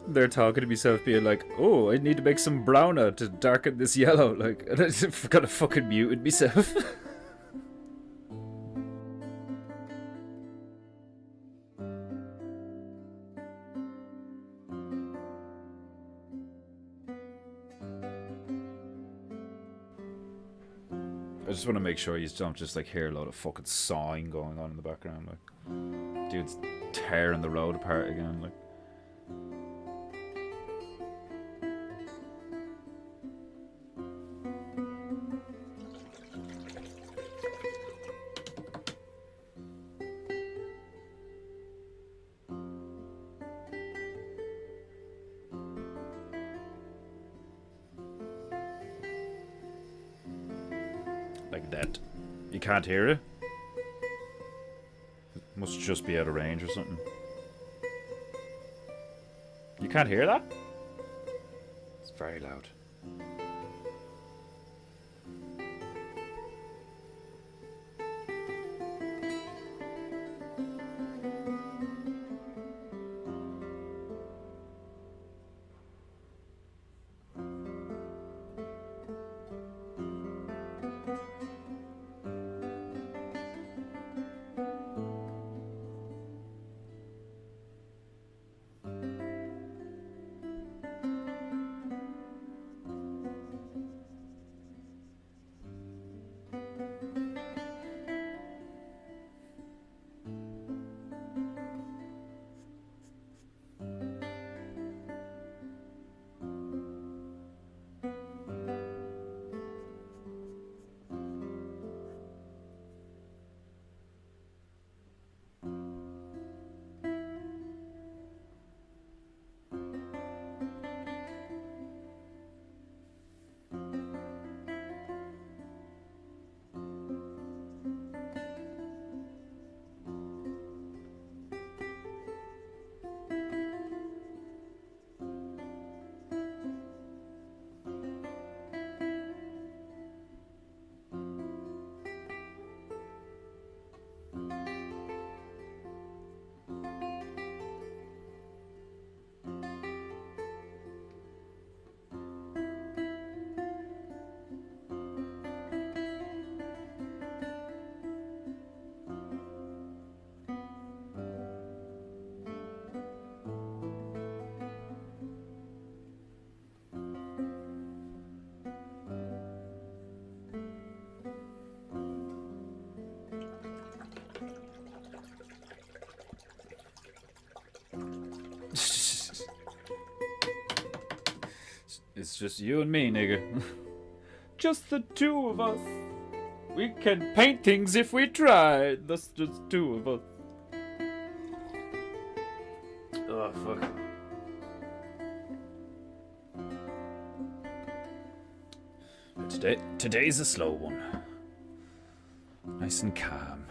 They're talking to myself, being like, "Oh, I need to make some browner to darken this yellow." Like, and I just got to fucking muted myself. I just want to make sure you don't just like hear a lot of fucking sawing going on in the background. Like, dude's tearing the road apart again. Like. Like that. You can't hear it? It must just be out of range or something. You can't hear that? It's very loud. It's just you and me, nigga. Just the two of us. We can paint things if we try. That's just two of us. Oh, fuck. Today's a slow one. Nice and calm.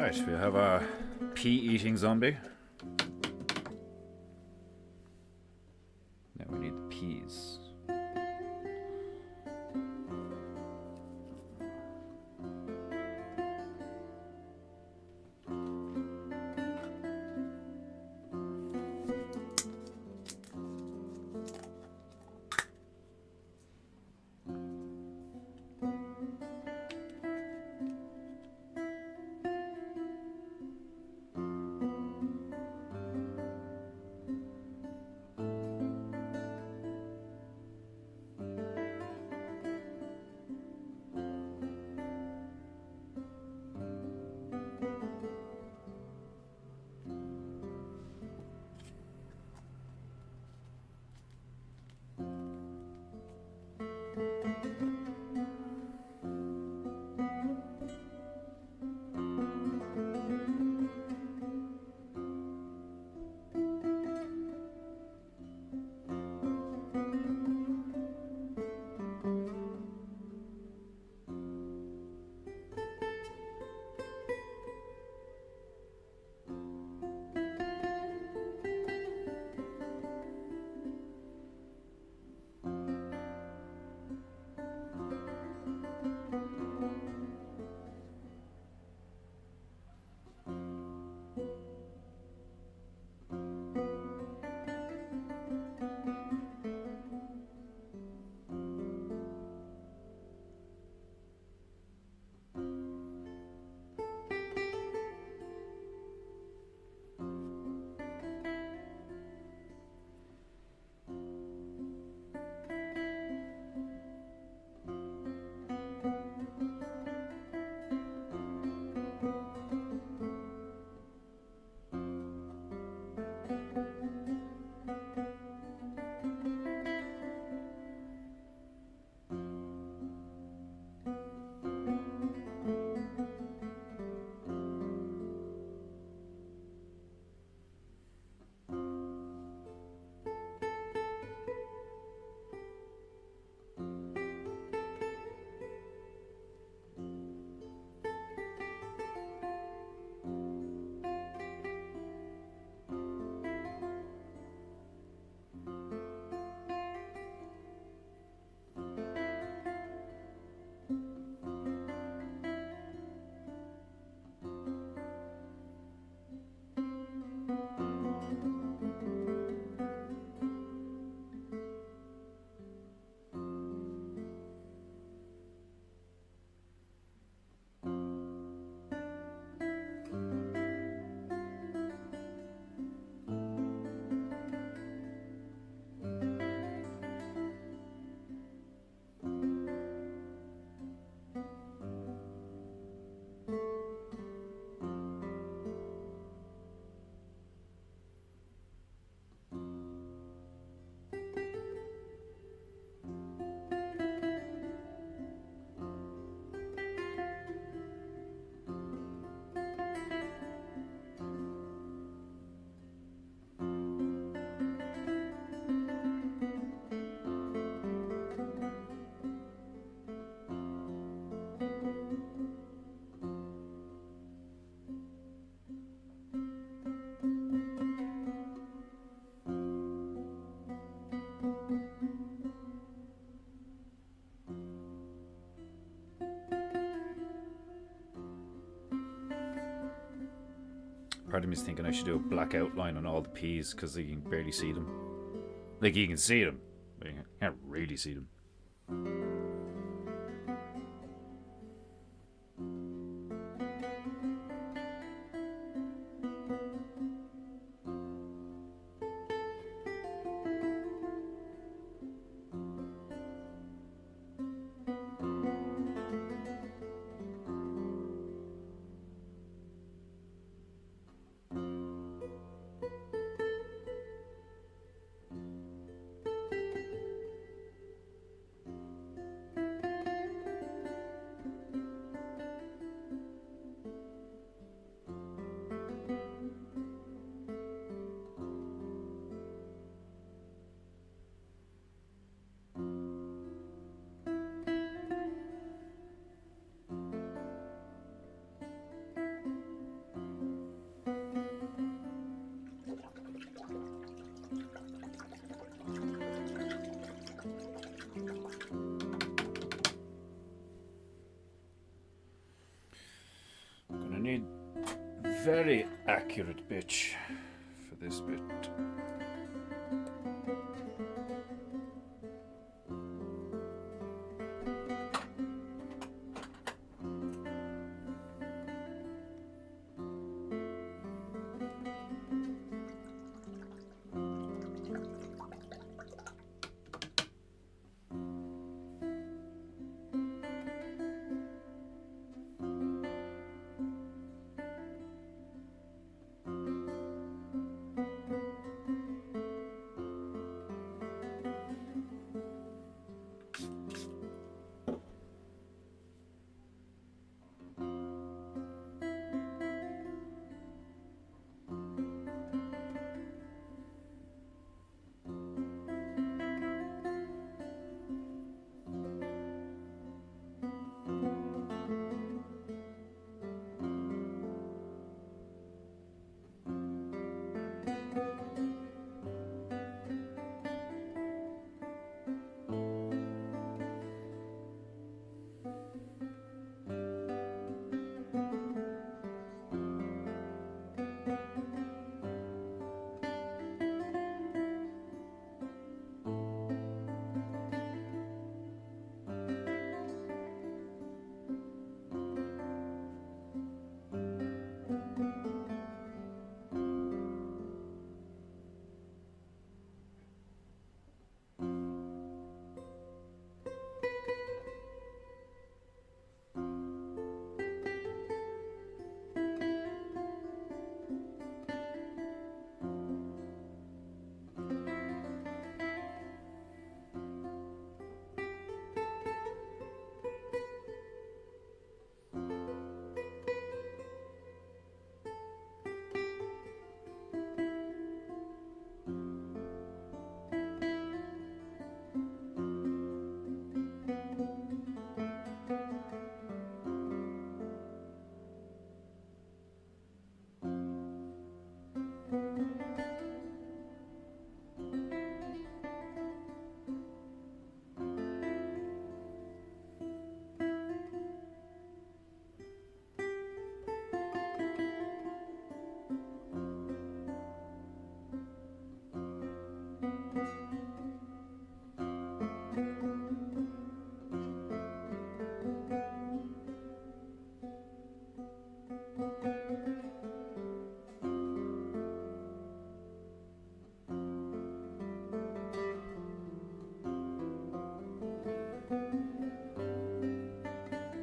Right, we have a pea-eating zombie. Now we need the peas. Part of me is thinking I should do a black outline on all the peas because you can barely see them. Like, you can see them, but you can't really see them. very accurate bitch for this bit.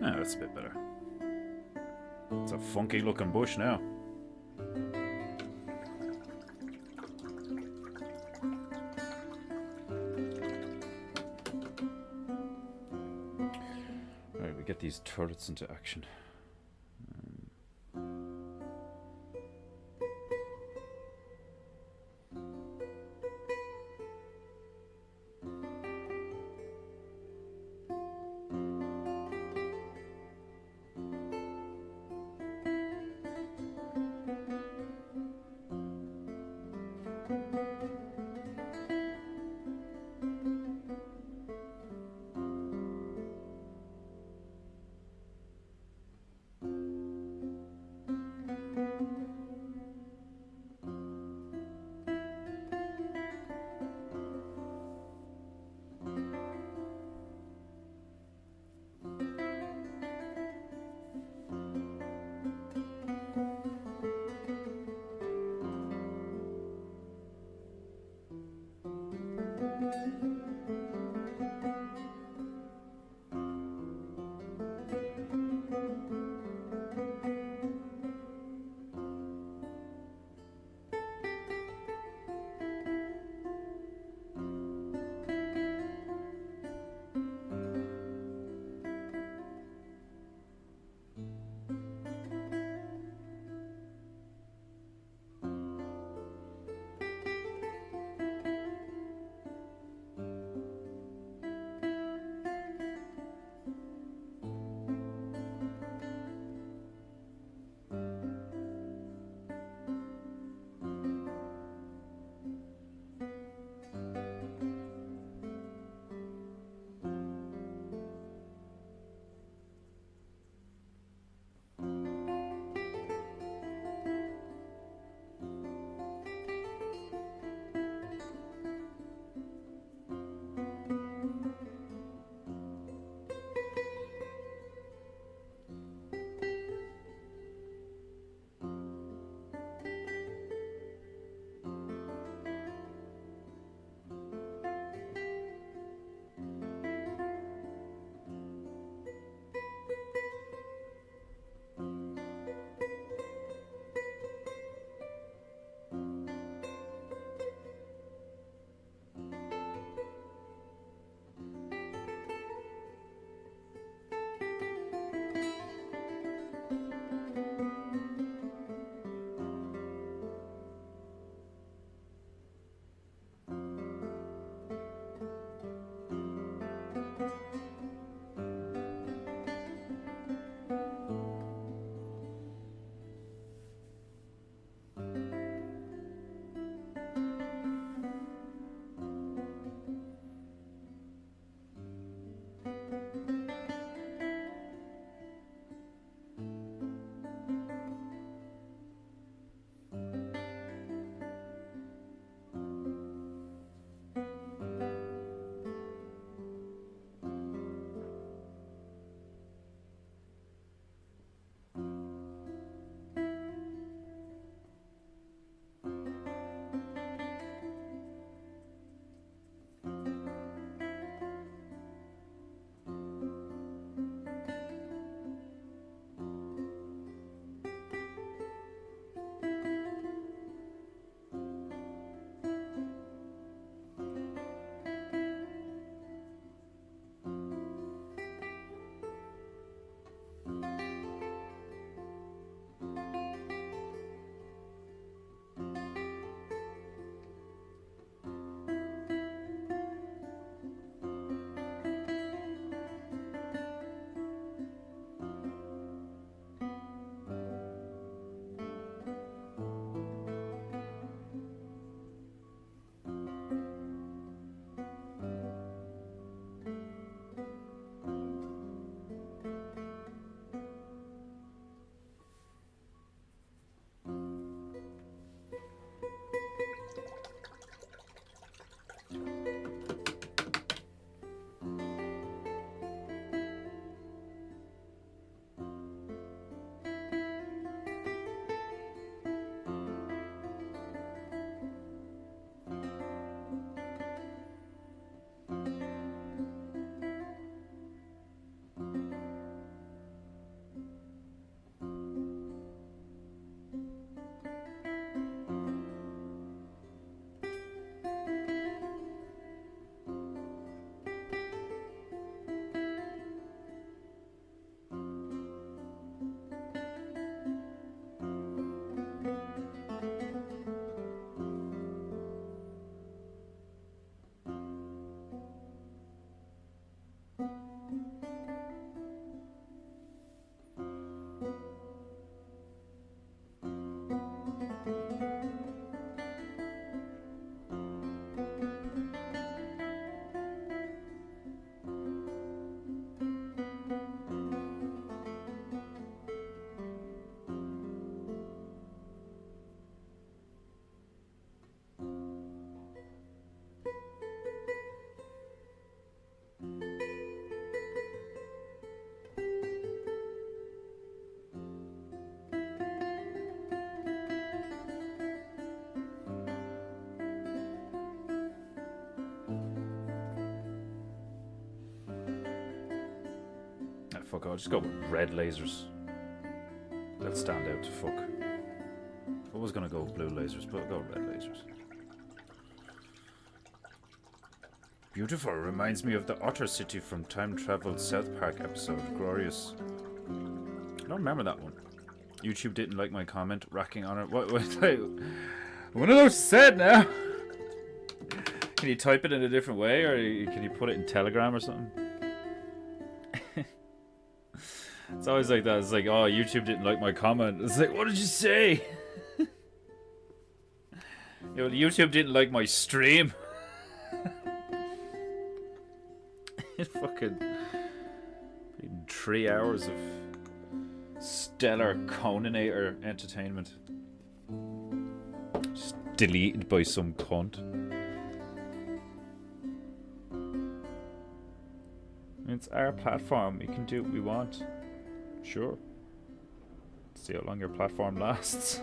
Yeah, that's a bit better. It's a funky looking bush now. Alright, we get these turrets into action. fuck it. I'll just go with red lasers. They'll stand out to fuck. I was gonna go with blue lasers, but I'll go with red lasers. Beautiful. Reminds me of the Otter City from Time Travel South Park episode. Glorious. I don't remember that one. YouTube didn't like my comment. Racking on it. What? One of those said now. Can you type it in a different way, or can you put it in Telegram or something? It's always like that. It's like, oh, YouTube didn't like my comment. It's like, what did you say? Yo, YouTube didn't like my stream. Fucking 3 hours of stellar Coninator entertainment. Just deleted by some cunt. It's our platform. We can do what we want. Sure. See how long your platform lasts.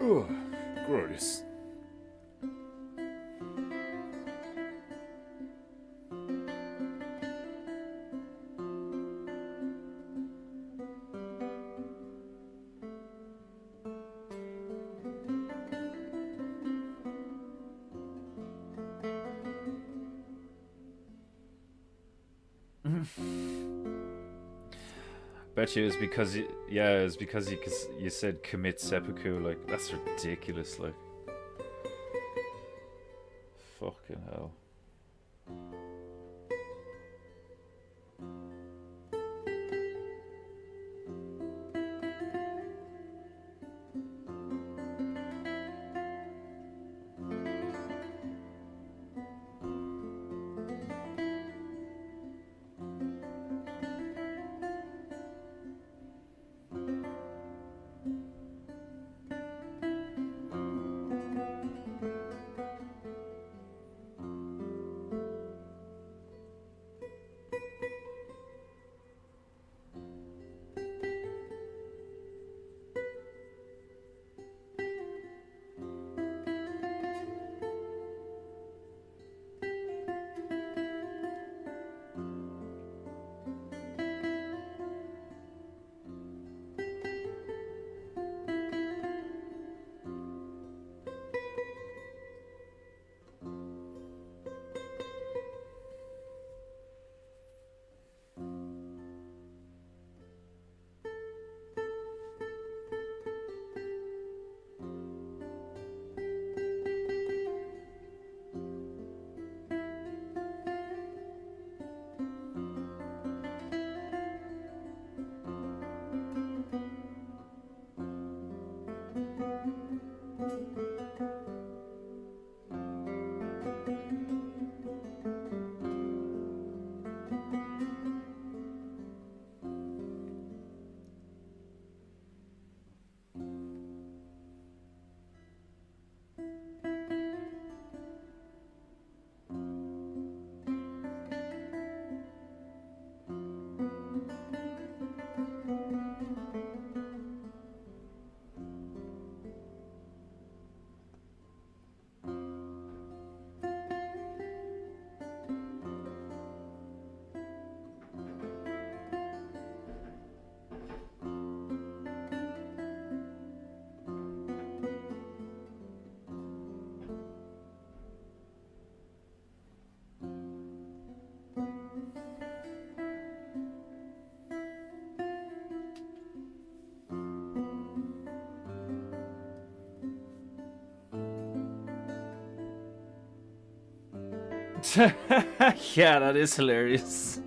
Oh, glorious. Bet you it was because you said commit seppuku. Like, that's ridiculous. Like, fucking hell. Yeah, that is hilarious.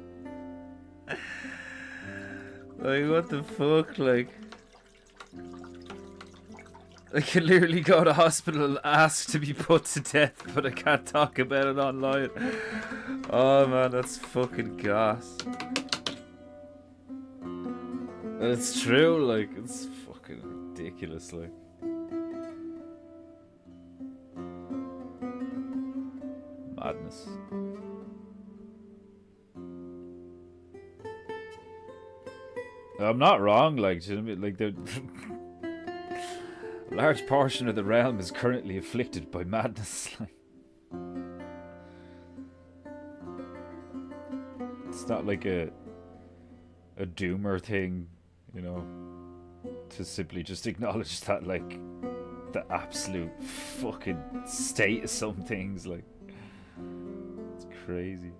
Like, what the fuck, like... I can literally go to hospital and ask to be put to death, but I can't talk about it online. Oh man, that's fucking gas. And it's true, like, it's fucking ridiculous, like. Madness. I'm not wrong, like, the a large portion of the realm is currently afflicted by madness. Like, it's not like a doomer thing, you know, to simply just acknowledge that, like, the absolute fucking state of some things, like, it's crazy.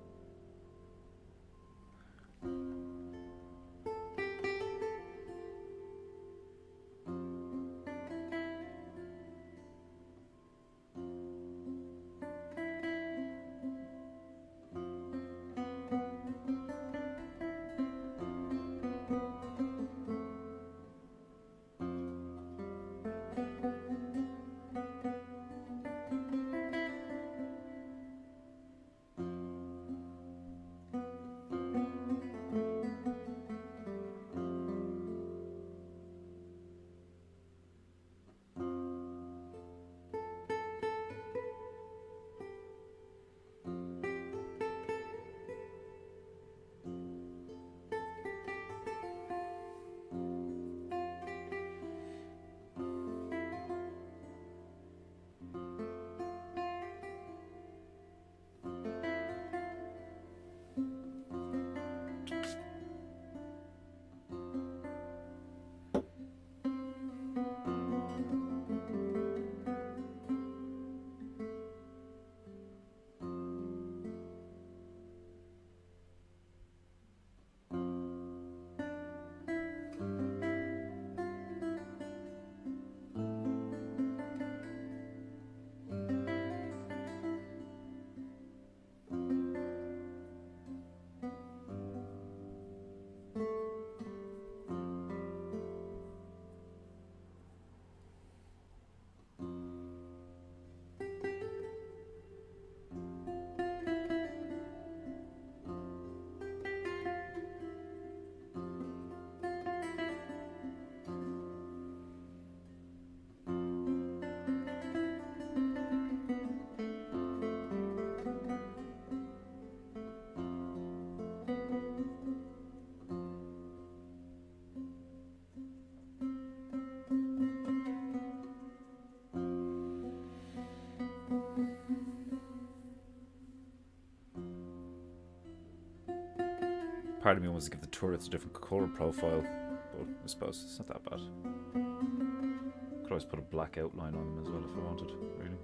Part of me wants to give the turrets a different colour profile, but I suppose it's not that bad. Could always put a black outline on them as well if I wanted, really.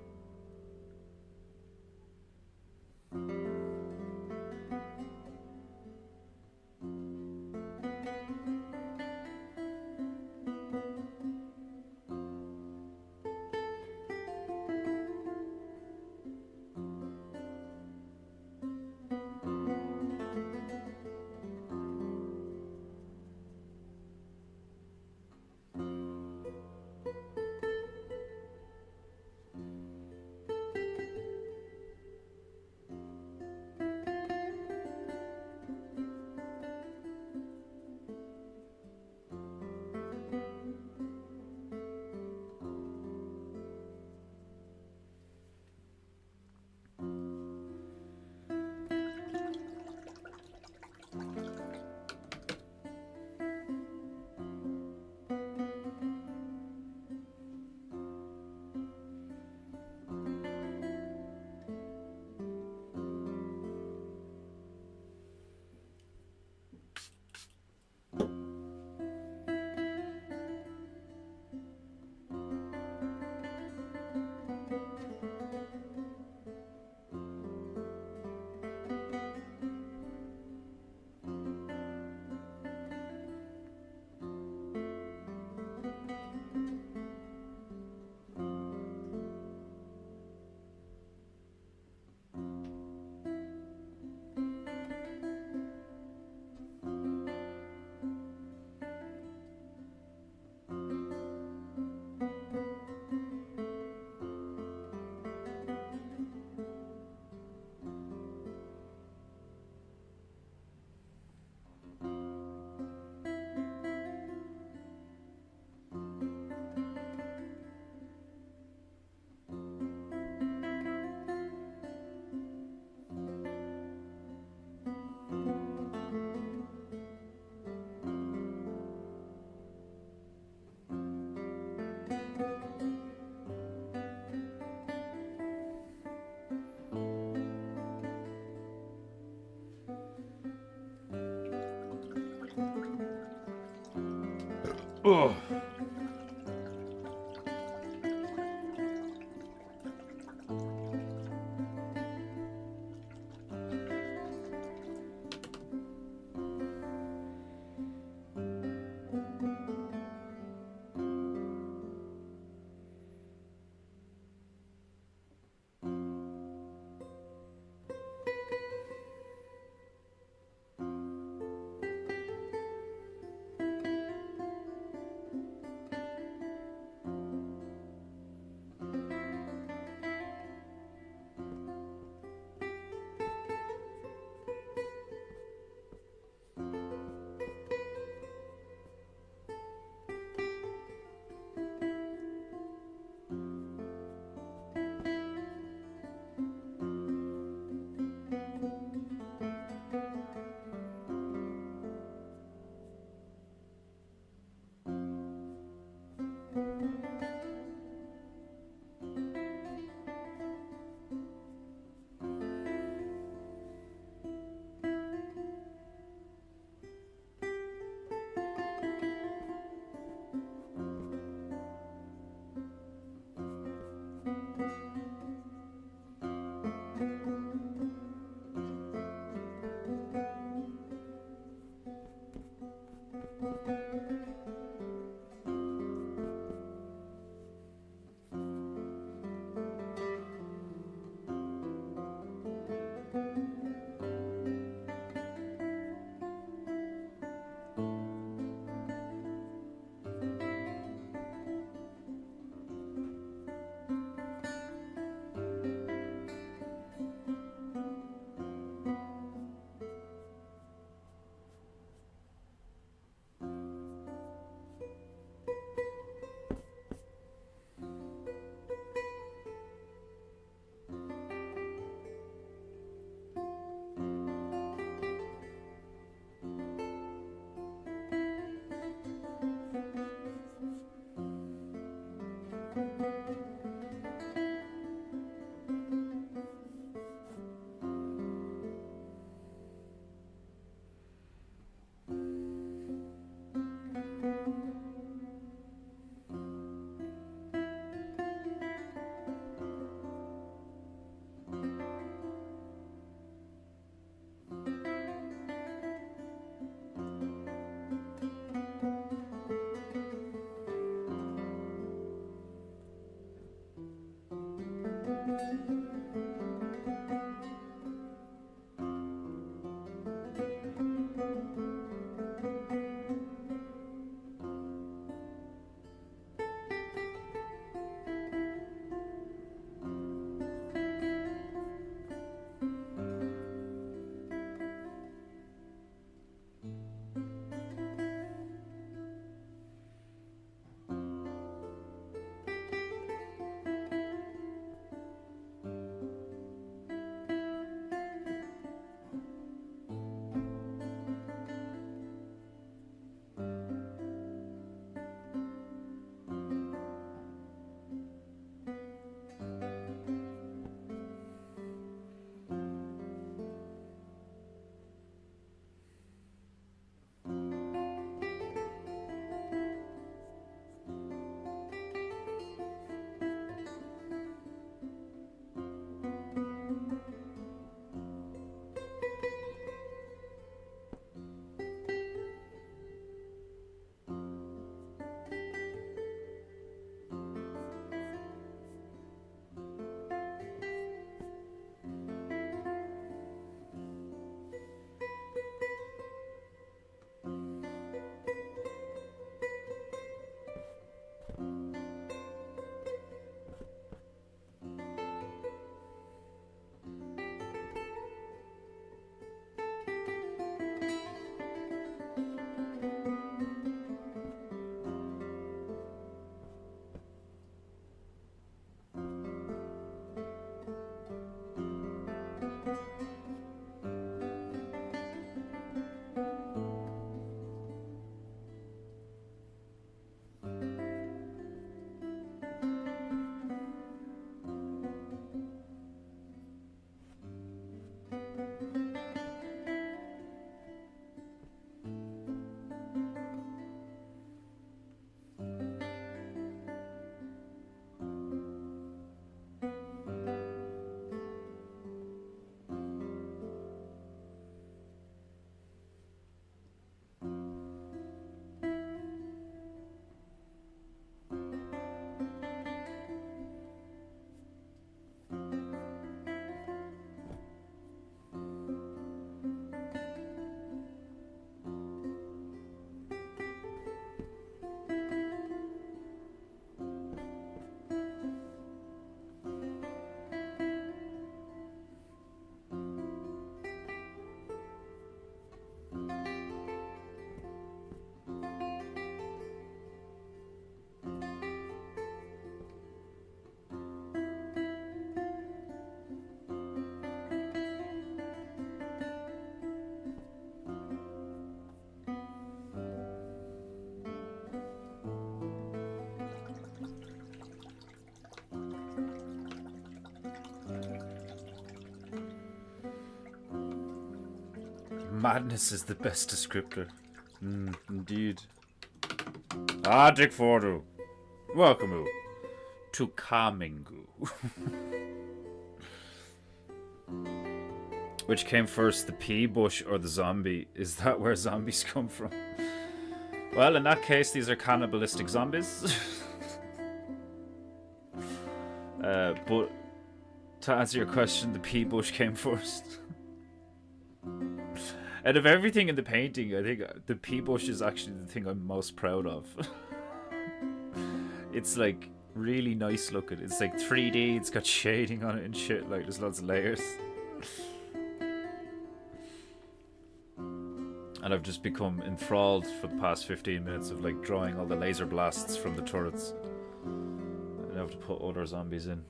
Oh. Madness is the best descriptor. Indeed. Ah, Dick Fordu. Welcome to Kamingu. Which came first, the pea bush or the zombie? Is that where zombies come from? Well, in that case, these are cannibalistic zombies. But to answer your question, the pea bush came first. Out of everything in the painting, I think the pea bush is actually the thing I'm most proud of. It's like really nice looking. It's like 3D, it's got shading on it and shit, like there's lots of layers. And I've just become enthralled for the past 15 minutes of like drawing all the laser blasts from the turrets. I have to put other zombies in.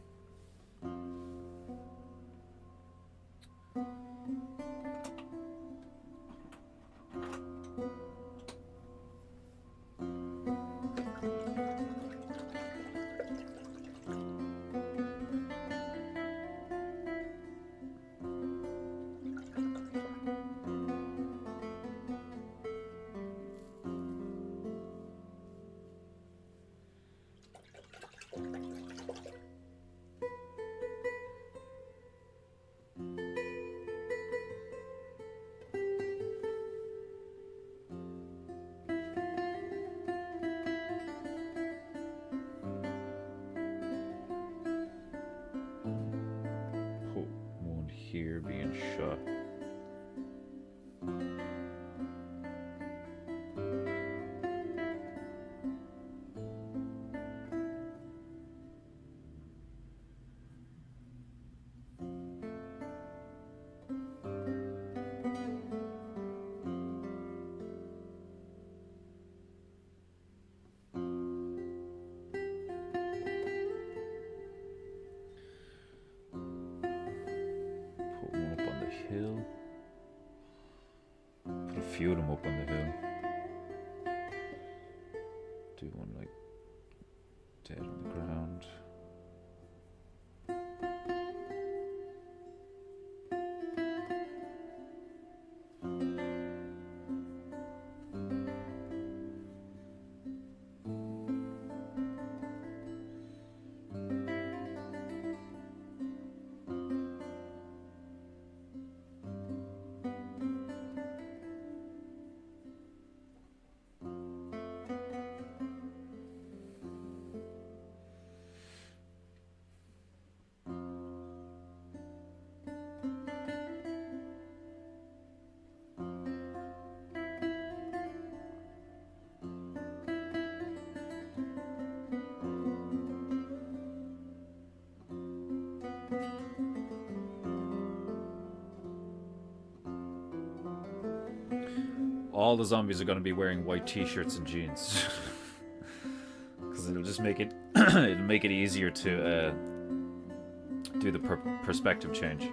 Here being shot. Hill. Put a few of them up on the hill. Do one like dead on the ground. All the zombies are going to be wearing white t-shirts and jeans. Because it'll just make it it'll make it easier to do the perspective change.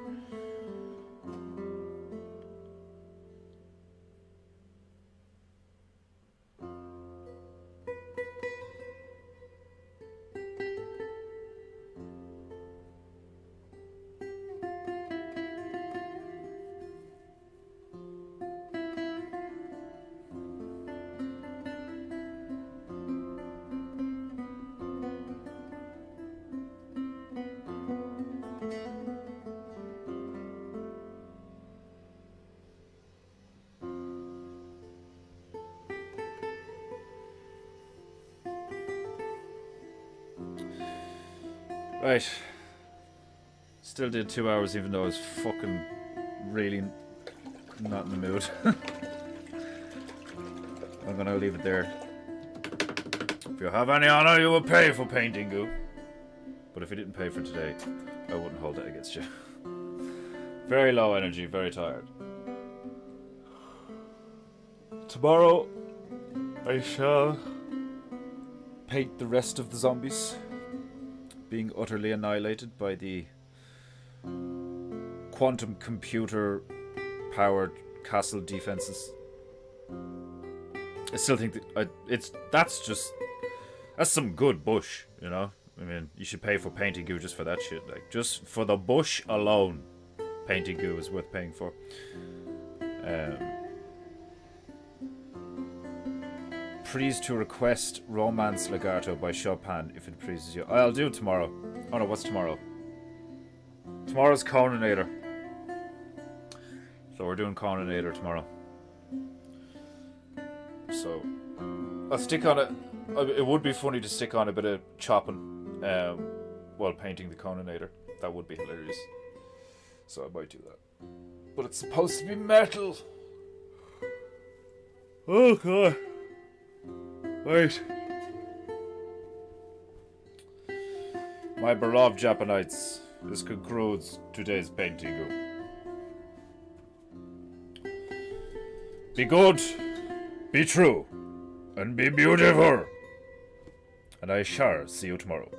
Right. Still did 2 hours even though I was fucking really not in the mood. I'm gonna leave it there. If you have any honor, you will pay for painting, Goo. But if you didn't pay for today, I wouldn't hold it against you. Very low energy, very tired. Tomorrow, I shall paint the rest of the zombies being utterly annihilated by the quantum computer powered castle defenses. I still think that that's some good bush, you know. I mean, you should pay for painting goo just for that shit. Like, just for the bush alone, painting goo is worth paying for. Please to request Romance Legato by Chopin if it pleases you. I'll do it tomorrow. Oh no, what's tomorrow? Tomorrow's Coninator. So we're doing Coninator tomorrow. So I'll stick on it. It would be funny to stick on a bit of chopping while painting the Coninator. That would be hilarious. So I might do that. But it's supposed to be metal. Oh god. Wait. My beloved Japanites, this concludes today's painting. Be good, be true, and be beautiful. And I shall see you tomorrow.